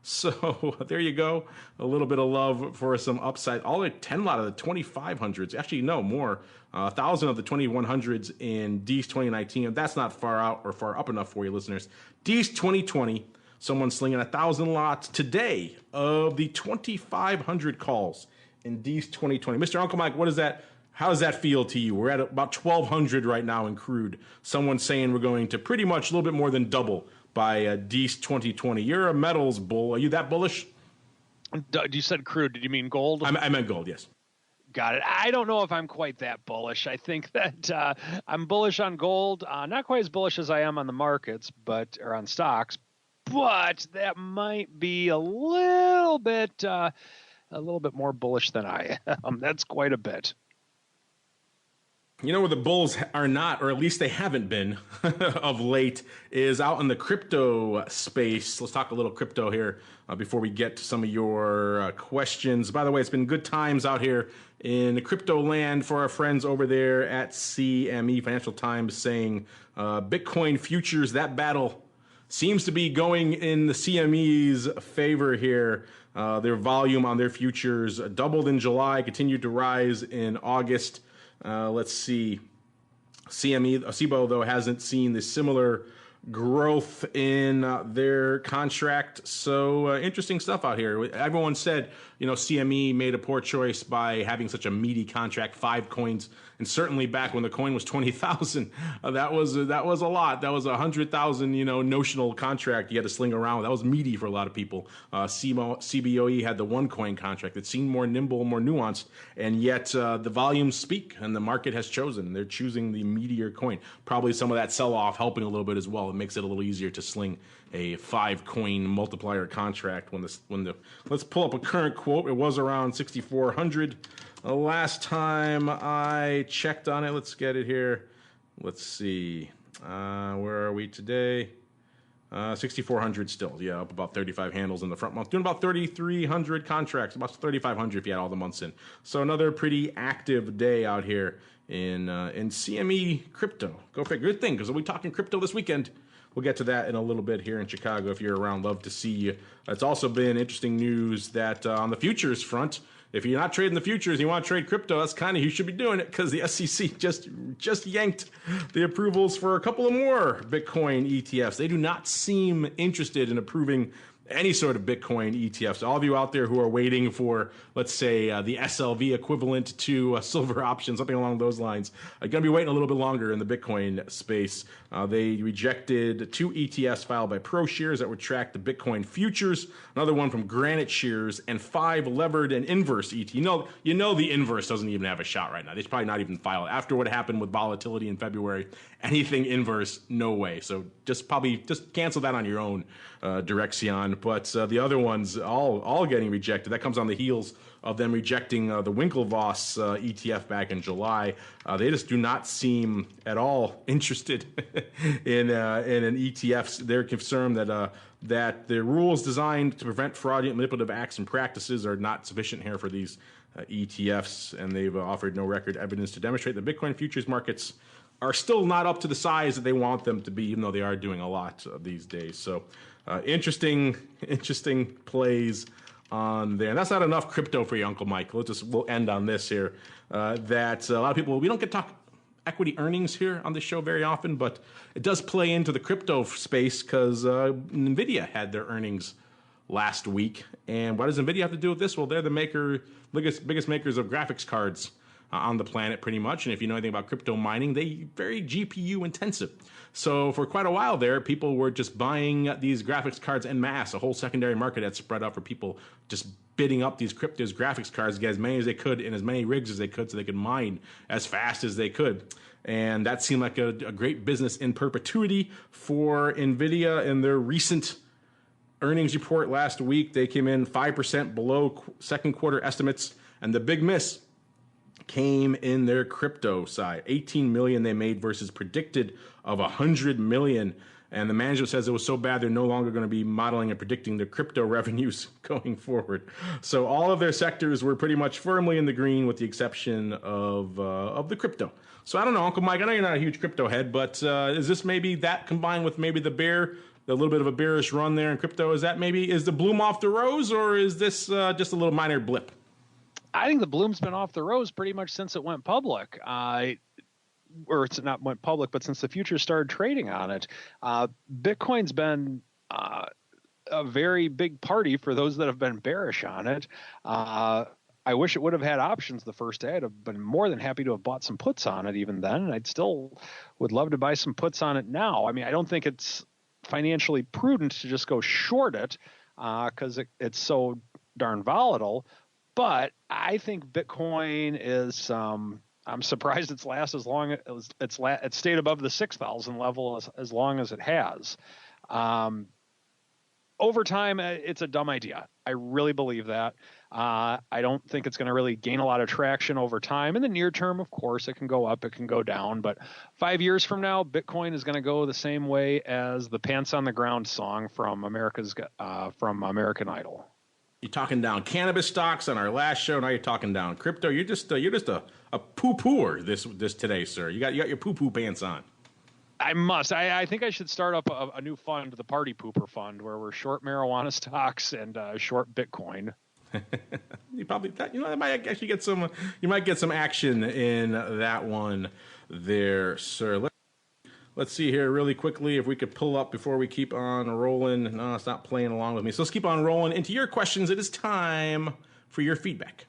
C: So there you go. A little bit of love for some upside. All like 10 lot of the 2,500s. Actually, no, more. 1,000 of the 2,100s in Dees 2019. That's not far out or far up enough for you listeners. Dees 2020. Someone slinging 1,000 lots today of the 2,500 calls in Dees 2020. Mr. Uncle Mike, what is that? How does that feel to you? We're at about 1,200 right now in crude. Someone's saying we're going to pretty much a little bit more than double by Dees 2020. You're a metals bull. Are you that bullish?
D: You said crude. Did you mean gold?
C: I meant gold, yes.
D: Got it. I don't know if I'm quite that bullish. I think that I'm bullish on gold. Not quite as bullish as I am on the markets, or on stocks. But that might be a little bit more bullish than I am. That's quite a bit.
C: You know where the bulls are not, or at least they haven't been of late, is out in the crypto space. Let's talk a little crypto here before we get to some of your questions. By the way, it's been good times out here in the crypto land for our friends over there at CME Financial Times, saying Bitcoin futures, that battle seems to be going in the CME's favor here. Their volume on their futures doubled in July, continued to rise in August. Let's see. CIBO, though, hasn't seen the similar growth in their contract. So interesting stuff out here. Everyone said, CME made a poor choice by having such a meaty contract, 5 coins. And certainly back when the coin was 20,000, that was a lot. That was 100,000, notional contract you had to sling around. That was meaty for a lot of people. CBOE had the 1 coin contract that seemed more nimble, more nuanced, and yet the volumes speak, and the market has chosen. They're choosing the meatier coin. Probably some of that sell-off helping a little bit as well. It makes it a little easier to sling a 5 coin multiplier contract when the let's pull up a current quote. It was around 6,400 last time I checked on it. Let's get it here. Let's see. Where are we today? 6,400 still. Yeah, up about 35 handles in the front month. Doing about 3,300 contracts, about 3,500 if you add all the months in. So another pretty active day out here in CME crypto. Go figure. Good thing, because we'll be talking crypto this weekend. We'll get to that in a little bit here in Chicago. If you're around, love to see you. It's also been interesting news that on the futures front, if you're not trading the futures and you want to trade crypto, that's kind of, you should be doing it, because the SEC just yanked the approvals for a couple of more Bitcoin ETFs. They do not seem interested in approving any sort of Bitcoin ETFs. All of you out there who are waiting for, let's say, the SLV equivalent to silver option, something along those lines, are going to be waiting a little bit longer in the Bitcoin space. They rejected 2 ETFs filed by ProShares that would track the Bitcoin futures, another one from Granite Shares, and 5 levered and inverse ETFs. You know the inverse doesn't even have a shot right now. They should probably not even file it. After what happened with volatility in February, anything inverse, no way. So just cancel that on your own, Direxion. But the other ones all getting rejected. That comes on the heels of them rejecting the Winklevoss ETF back in July. They just do not seem at all interested in an ETF. They're concerned that the rules designed to prevent fraudulent manipulative acts and practices are not sufficient here for these ETFs, and they've offered no record evidence to demonstrate that Bitcoin futures markets are still not up to the size that they want them to be, even though they are doing a lot these days. So interesting plays on there. And that's not enough crypto for you, Uncle Mike. We'll end on this here. That a lot of people, we don't get to talk equity earnings here on this show very often, but it does play into the crypto space, because NVIDIA had their earnings last week. And what does NVIDIA have to do with this? Well, they're the biggest makers of graphics cards on the planet, pretty much. And if you know anything about crypto mining, they very GPU intensive. So for quite a while there, people were just buying these graphics cards en masse. A whole secondary market had spread up for people just bidding up these graphics cards to get as many as they could in as many rigs as they could, so they could mine as fast as they could. And that seemed like a great business in perpetuity for NVIDIA. In their recent earnings report last week, they came in 5% below second quarter estimates. And the big miss came in their crypto side. 18 million they made versus predicted of 100 million. And the management says it was so bad they're no longer going to be modeling and predicting their crypto revenues going forward. So all of their sectors were pretty much firmly in the green, with the exception of the crypto. So I don't know, Uncle Mike, I know you're not a huge crypto head, but is this maybe that combined with maybe the little bit of a bearish run there in crypto? Is the bloom off the rose, or is this just a little minor blip?
D: I think the bloom's been off the rose pretty much since it went public. Or it's not went public, but since the futures started trading on it. Bitcoin's been a very big party for those that have been bearish on it. I wish it would have had options the first day. I'd have been more than happy to have bought some puts on it even then, and I'd still would love to buy some puts on it now. I mean, I don't think it's financially prudent to just go short it because it's so darn volatile. But I think Bitcoin is, I'm surprised it's lasted as long as it's stayed above the 6,000 level as long as it has. Over time, it's a dumb idea. I really believe that. I don't think it's going to really gain a lot of traction over time. In the near term, of course, it can go up, it can go down. But 5 years from now, Bitcoin is going to go the same way as the Pants on the Ground song from American Idol.
C: You're talking down cannabis stocks on our last show. Now you're talking down crypto. You're just a poo-pooer this today, sir. You got your poo-poo pants on.
D: I must. I think I should start up a new fund, the Party Pooper Fund, where we're short marijuana stocks and short Bitcoin.
C: You probably, that might actually get some. You might get some action in that one, there, sir. Let's see here really quickly if we could pull up before we keep on rolling. No, it's not playing along with me. So let's keep on rolling into your questions. It is time for your feedback.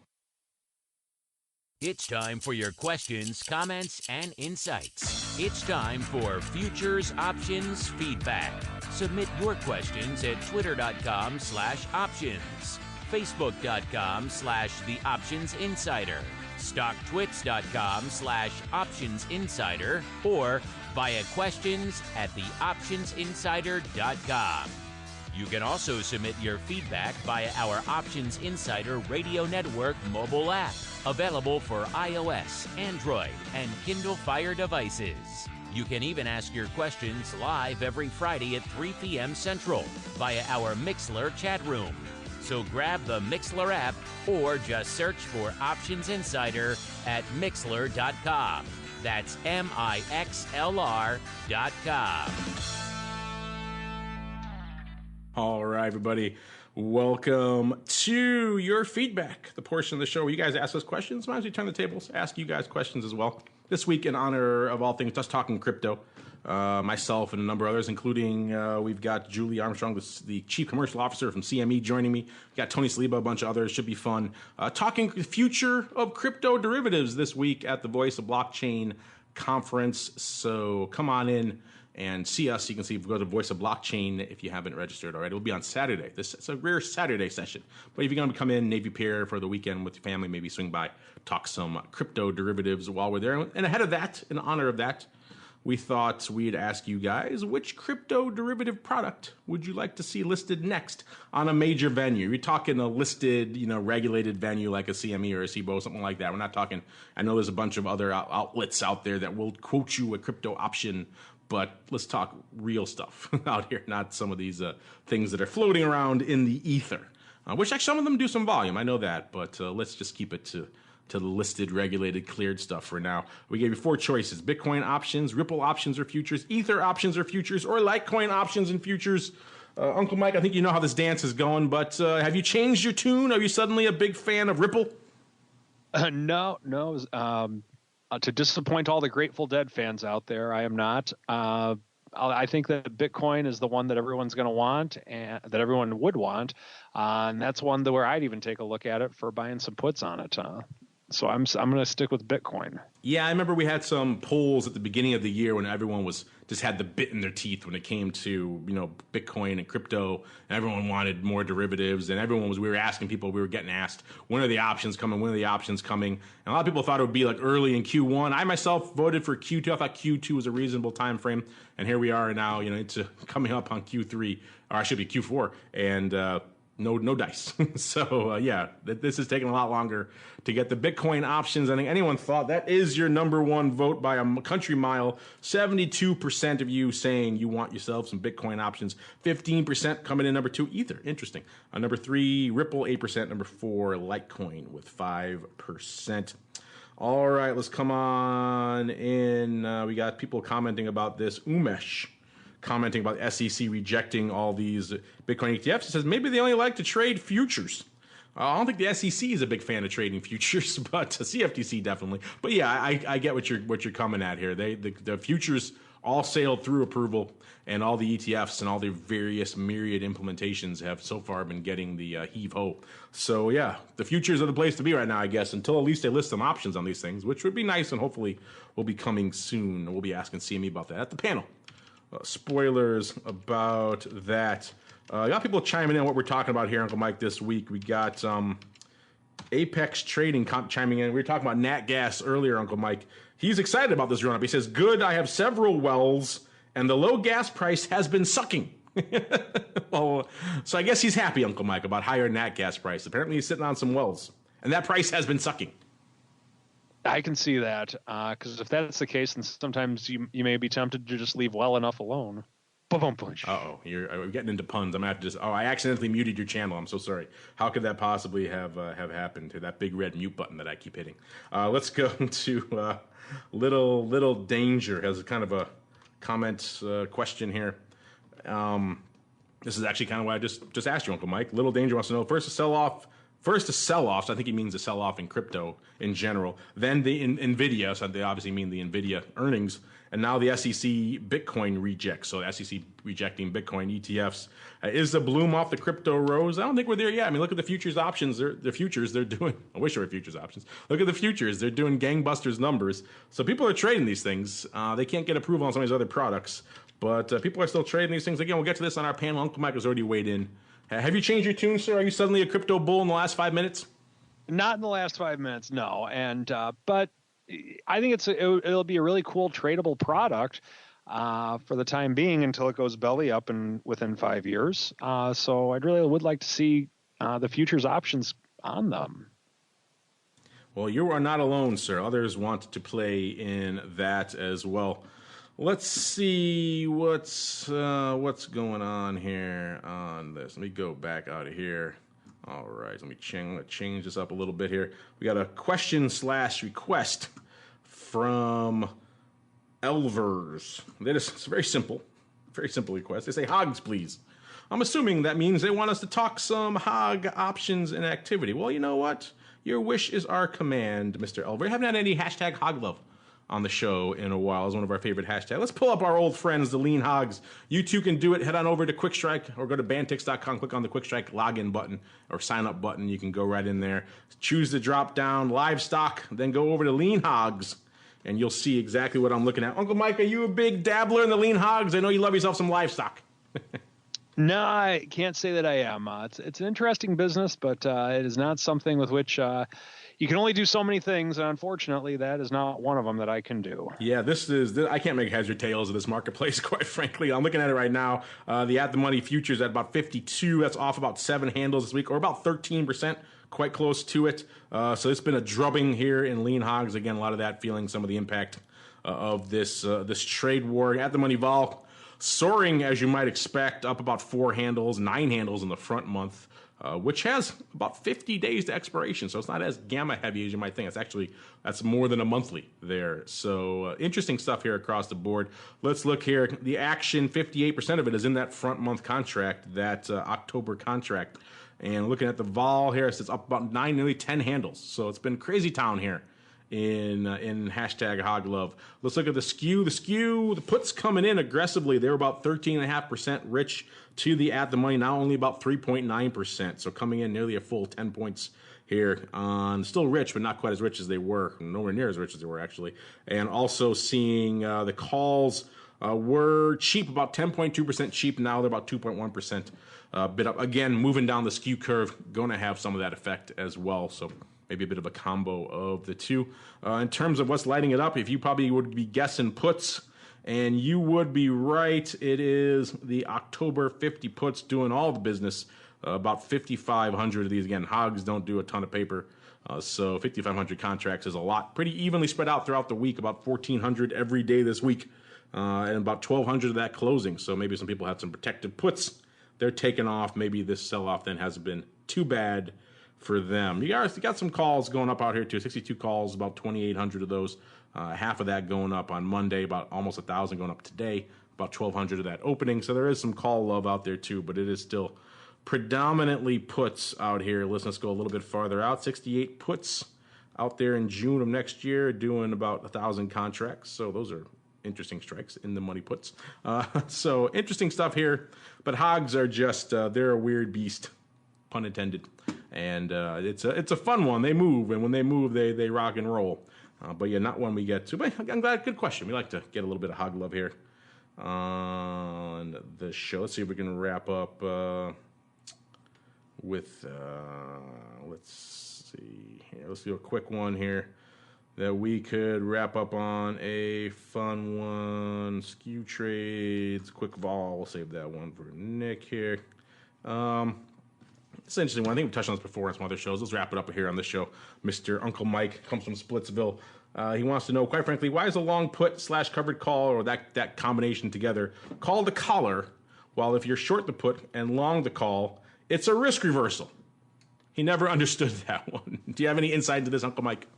B: It's time for your questions, comments, and insights. It's time for Futures Options Feedback. Submit your questions at twitter.com/options, facebook.com/The Options Insider, stocktwits.com/Options Insider, or via questions at theoptionsinsider.com. You can also submit your feedback via our Options Insider Radio Network mobile app, available for iOS, Android, and Kindle Fire devices. You can even ask your questions live every Friday at 3 p.m. Central via our Mixlr chat room. So grab the Mixlr app or just search for Options Insider at Mixlr.com. That's MIXLR.com.
C: All right, everybody. Welcome to your feedback, the portion of the show where you guys ask us questions. Sometimes we turn the tables, ask you guys questions as well. This week, in honor of all things, just talking crypto, myself and a number of others, including we've got Julie Armstrong, the Chief Commercial Officer from CME, joining me. We've got Tony Saliba, a bunch of others. Should be fun. Talking the future of crypto derivatives this week at the Voice of Blockchain conference. So come on in and see us. You can see if you go to Voice of Blockchain if you haven't registered already. It'll be on Saturday. It's a rare Saturday session. But if you're going to come in Navy Pier for the weekend with your family, maybe swing by, talk some crypto derivatives while we're there. And ahead of that, in honor of that, we thought we'd ask you guys, which crypto derivative product would you like to see listed next on a major venue? You're talking a listed, regulated venue like a CME or a CBOE, something like that. We're not talking, I know there's a bunch of other outlets out there that will quote you a crypto option, but let's talk real stuff out here, not some of these things that are floating around in the ether, which actually some of them do some volume. I know that, but let's just keep it to the listed, regulated, cleared stuff for now. We gave you 4 choices: Bitcoin options, Ripple options or futures, Ether options or futures, or Litecoin options and futures. Uncle Mike, I think you know how this dance is going, but have you changed your tune? Are you suddenly a big fan of Ripple?
D: No. To disappoint all the Grateful Dead fans out there, I am not. I think that Bitcoin is the one that everyone's going to want and that everyone would want. And that's one where I'd even take a look at it for buying some puts on it. So I'm going to stick with Bitcoin.
C: Yeah, I remember we had some polls at the beginning of the year when everyone just had the bit in their teeth when it came to, Bitcoin and crypto, and everyone wanted more derivatives, and we were asking people, we were getting asked, when are the options coming? And a lot of people thought it would be like early in Q1. I myself voted for Q2. I thought Q2 was a reasonable time frame, and here we are now, it's coming up on Q3, or I should be Q4, and no dice. So, this is taking a lot longer to get the Bitcoin options. I think anyone thought that is your number one vote by a country mile. 72% of you saying you want yourself some Bitcoin options. 15% coming in number 2, Ether. Interesting. Number 3, Ripple, 8%. Number 4, Litecoin with 5%. All right, let's come on in. We got people commenting about this. Umesh commenting about SEC rejecting all these Bitcoin ETFs. He says maybe they only like to trade futures. I don't think the SEC is a big fan of trading futures, but CFTC definitely. But yeah, I get what you're coming at here. The futures all sailed through approval, and all the ETFs and all the various myriad implementations have so far been getting the heave-ho. So yeah, the futures are the place to be right now, I guess, until at least they list some options on these things, which would be nice, and hopefully will be coming soon. We'll be asking CME about that at the panel. Spoilers about that. I got people chiming in what we're talking about here, Uncle Mike, this week. We got Apex Trading chiming in. We were talking about Nat Gas earlier, Uncle Mike. He's excited about this run-up. He says, good, I have several wells, and the low gas price has been sucking. Well, so I guess he's happy, Uncle Mike, about higher nat gas price. Apparently he's sitting on some wells, and that price has been sucking.
D: I can see that, because if that's the case, then sometimes you may be tempted to just leave well enough alone.
C: Uh-oh, we're getting into puns. I'm going to have to just... Oh, I accidentally muted your channel. I'm so sorry. How could that possibly have happened to that big red mute button that I keep hitting? Let's go to Lil Danger. Has kind of a comment question here. This is actually kind of what I just asked you, Uncle Mike. Lil Danger wants to know, first, a sell-off. First, the sell-offs. I think he means the sell-off in crypto in general. Then the NVDA, so they obviously mean the NVIDIA earnings. And now the SEC Bitcoin rejects. So the SEC rejecting Bitcoin ETFs. Is the bloom off the crypto rose? I don't think we're there yet. I mean, look at the futures options. The futures, they're doing... I wish there were futures options. Look at the futures. They're doing gangbusters numbers. So people are trading these things. They can't get approval on some of these other products. But people are still trading these things. Again, we'll get to this on our panel. Uncle Mike has already weighed in. Have you changed your tune, sir? Are you suddenly a crypto bull in the last 5 minutes?
D: Not in the last 5 minutes, no. And but I think it'll be a really cool tradable product for the time being until it goes belly up within 5 years. So I really would like to see the futures options on them.
C: Well, you are not alone, sir. Others want to play in that as well. Let's see what's going on here on this. Let me go back out of here. All right, let me change this up a little bit here. We got a question/request from LVers. It's very simple request. They say, Hogs, please. I'm assuming that means they want us to talk some hog options and activity. Well, you know what? Your wish is our command, Mr. Elver. We haven't had any hashtag hog love on the show in a while. It's one of our favorite hashtags. Let's pull up our old friends, the Lean Hogs. You too can do it. Head on over to QuickStrike or go to bantix.com, click on the QuickStrike login button or sign up button. You can go right in there. Choose the drop down livestock, then go over to Lean Hogs, and you'll see exactly what I'm looking at. Uncle Mike, are you a big dabbler in the Lean Hogs? I know you love yourself some livestock.
D: No, I can't say that I am. It's an interesting business, but it is not something with which you can only do so many things, and unfortunately, that is not one of them that I can do.
C: Yeah, I can't make heads or tails of this marketplace, quite frankly. I'm looking at it right now. The at-the-money futures at about 52. That's off about 7 handles this week, or about 13%, quite close to it. So it's been a drubbing here in Lean Hogs. Again, a lot of that feeling some of the impact of this trade war. At-the-money vol soaring, as you might expect, up about 4 handles, 9 handles in the front month, which has about 50 days to expiration. So it's not as gamma heavy as you might think. That's more than a monthly there. So interesting stuff here across the board. Let's look here. The action, 58% of it is in that front month contract, that October contract. And looking at the vol here, it's up about 9, nearly 10 handles. So it's been crazy town here in hashtag hog love. Let's look at the skew. The puts coming in aggressively. They were about 13.5% rich to the at the money, now only about 3.9%. So coming in nearly a full 10 points here on still rich, but not quite as rich as they were. Nowhere near as rich as they were, actually. And also seeing the calls were cheap, about 10.2% cheap. Now they're about 2.1% bid up. Again, moving down the skew curve, going to have some of that effect as well. So maybe a bit of a combo of the two. In terms of what's lighting it up, if you probably would be guessing puts, and you would be right, it is the October 50 puts doing all the business. About 5,500 of these. Again, Hogs don't do a ton of paper, so 5,500 contracts is a lot. Pretty evenly spread out throughout the week, about 1,400 every day this week, and about 1,200 of that closing. So maybe some people had some protective puts. They're taking off. Maybe this sell-off then hasn't been too bad for them. You got some calls going up out here too. 62 calls, about 2,800 of those. Half of that going up on Monday, about almost 1,000 going up today, about 1,200 of that opening. So there is some call love out there too, but it is still predominantly puts out here. Let's go a little bit farther out. 68 puts out there in June of next year, doing about 1,000 contracts. So those are interesting strikes in the money puts. So interesting stuff here. But Hogs are just they're a weird beast, pun intended. And it's a fun one. They move, and when they move, they rock and roll. But yeah, not one we get to. But I'm glad. Good question. We like to get a little bit of hog love here on the show. Let's see if we can wrap up with. Let's see here. Let's do a quick one here. that we could wrap up on a fun one. Skew trades, quick vol. We'll save that one for Nick here. It's an interesting one. I think we touched on this before on some other shows. Let's wrap it up here on this show. Mr. Uncle Mike comes from Splitsville. He wants to know, quite frankly, why is a long put / covered call, or that combination together, called a collar, while if you're short the put and long the call, it's a risk reversal? He never understood that one. Do you have any insight into this, Uncle Mike?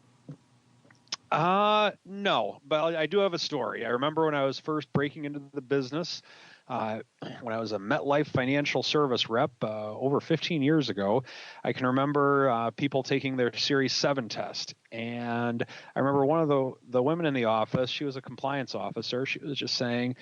D: No, but I do have a story. I remember when I was first breaking into the business, when I was a MetLife financial service rep over 15 years ago. I can remember people taking their Series 7 test. And I remember one of the women in the office, she was a compliance officer. She was just saying,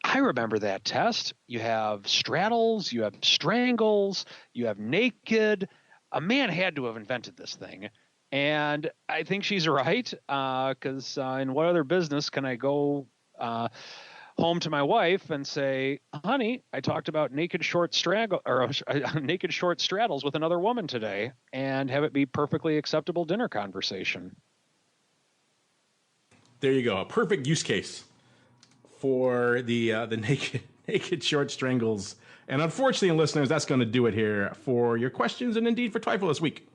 D: I remember that test. You have straddles, you have strangles, you have naked. A man had to have invented this thing. And I think she's right, because in what other business can I go home to my wife and say, honey, I talked about naked short straddles with another woman today, and have it be perfectly acceptable dinner conversation?
C: There you go. A perfect use case for the naked short strangles. And unfortunately, listeners, that's going to do it here for your questions and indeed for Twifle this week.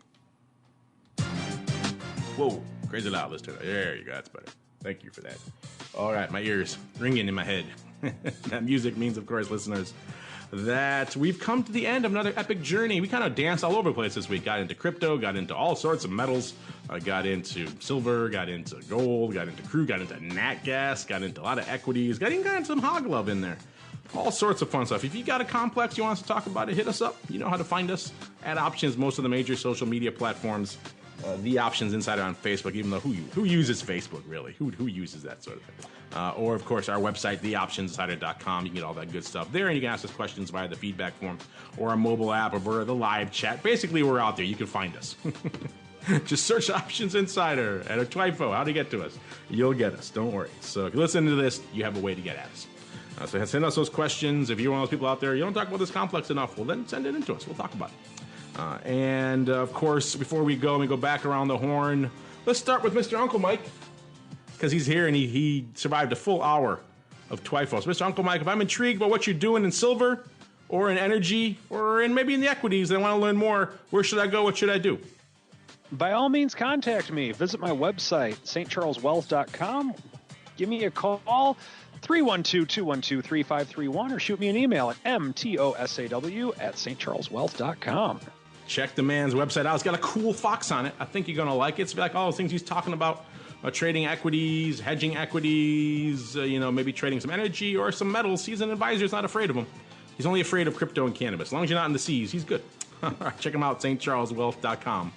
C: Whoa, crazy loud. Let's do it. There you go. That's better. Thank you for that. All right, my ears ringing in my head. That music means, of course, listeners, that we've come to the end of another epic journey. We kind of danced all over the place this week. Got into crypto, got into all sorts of metals, got into silver, got into gold, got into crude, got into nat gas, got into a lot of equities, got into some hog love in there. All sorts of fun stuff. If you got a complex you want us to talk about it, hit us up. You know how to find us at Options, most of the major social media platforms. The Options Insider on Facebook, even though who uses Facebook, really? Who uses that sort of thing? Or, of course, our website, theoptionsinsider.com. You can get all that good stuff there, and you can ask us questions via the feedback form or our mobile app or the live chat. Basically, we're out there. You can find us. Just search Options Insider at a Twifo. How to get to us. You'll get us. Don't worry. So if you listen to this, you have a way to get at us. So send us those questions. If you're one of those people out there, you don't talk about this complex enough, well, then send it in to us. We'll talk about it. And, of course, before we go back around the horn, let's start with Mr. Uncle Mike, because he's here and he survived a full hour of Twifo. So, Mr. Uncle Mike, if I'm intrigued by what you're doing in silver or in energy or maybe in the equities and I want to learn more, where should I go? What should I do?
D: By all means, contact me. Visit my website, stcharleswealth.com. Give me a call, 312-212-3531, or shoot me an email at mtosaw@stcharleswealth.com.
C: Check the man's website out. It's got a cool fox on it. I think you're going to like it. It's like all those things he's talking about, trading equities, hedging equities, maybe trading some energy or some metals. He's an advisor. He's not afraid of them. He's only afraid of crypto and cannabis. As long as you're not in the seas, he's good. Check him out, stcharleswealth.com.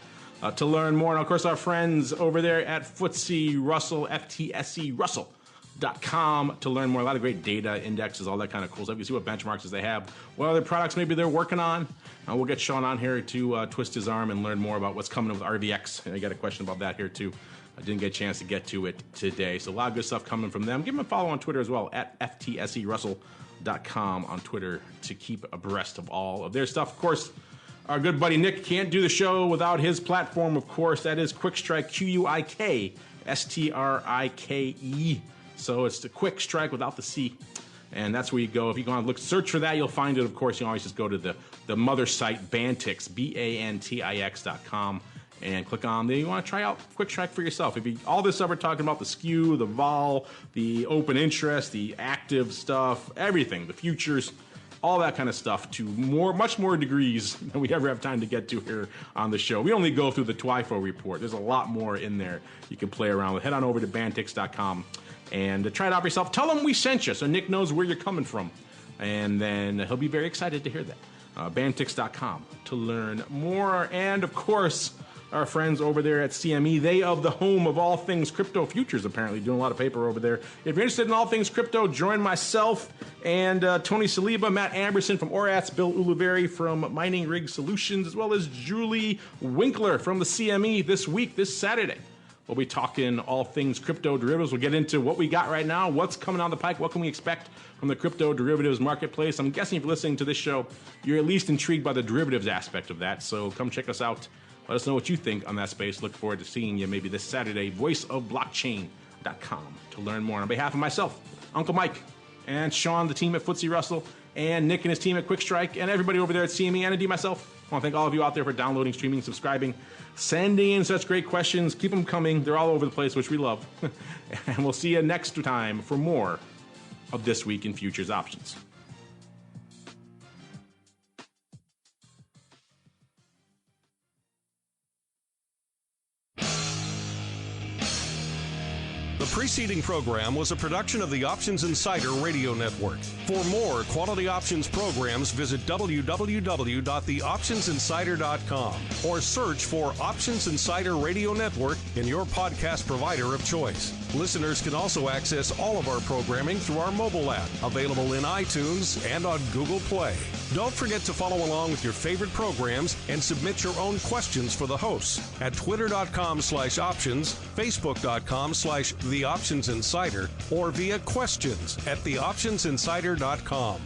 C: To learn more. And, of course, our friends over there at FTSE Russell, FTSE Russell.com to learn more. A lot of great data, indexes, all that kind of cool stuff. You see what benchmarks they have, what other products maybe they're working on. We'll get Sean on here to twist his arm and learn more about what's coming with RVX. And I got a question about that here, too. I didn't get a chance to get to it today. So a lot of good stuff coming from them. Give them a follow on Twitter as well, at FTSERussell.com on Twitter to keep abreast of all of their stuff. Of course, our good buddy Nick can't do the show without his platform, of course. That is Quick Strike, QUIK, STRIKE. So it's the Quick Strike without the C. And that's where you go. If you go on search for that, you'll find it. Of course, you always just go to the mother site, Bantix, BANTIX.com, and click on there. You want to try out Quick Strike for yourself. All this stuff we're talking about, the skew, the vol, the open interest, the active stuff, everything, the futures, all that kind of stuff to much more degrees than we ever have time to get to here on the show. We only go through the Twifo report. There's a lot more in there you can play around with. Head on over to Bantix.com and try it out for yourself. Tell him we sent you so Nick knows where you're coming from. And then he'll be very excited to hear that. Bantix.com to learn more. And, of course, our friends over there at CME, they of the home of all things crypto futures, apparently, doing a lot of paper over there. If you're interested in all things crypto, join myself and Tony Saliba, Matt Amberson from Orats, Bill Ulivari from Mining Rig Solutions, as well as Julie Winkler from the CME this Saturday. We'll be talking all things crypto derivatives. We'll get into what we got right now, what's coming down the pike, what can we expect from the crypto derivatives marketplace. I'm guessing if you're listening to this show, you're at least intrigued by the derivatives aspect of that, so come check us out Let us know what you think on that space. Look forward to seeing you maybe this Saturday. voiceofblockchain.com to learn more. On behalf of myself, Uncle Mike, and Sean, the team at Footsie Russell, and Nick and his team at Quick Strike, and everybody over there at CME, and indeed myself, I want to thank all of you out there for downloading, streaming, subscribing, sending in such great questions. Keep them coming. They're all over the place, which we love. And we'll see you next time for more of This Week in Futures Options.
A: The preceding program was a production of the Options Insider Radio Network. For more quality options programs, visit www.theoptionsinsider.com or search for Options Insider Radio Network in your podcast provider of choice. Listeners can also access all of our programming through our mobile app, available in iTunes and on Google Play. Don't forget to follow along with your favorite programs and submit your own questions for the hosts at twitter.com/options, facebook.com/theoptionsinsider, or via questions at theoptionsinsider.com.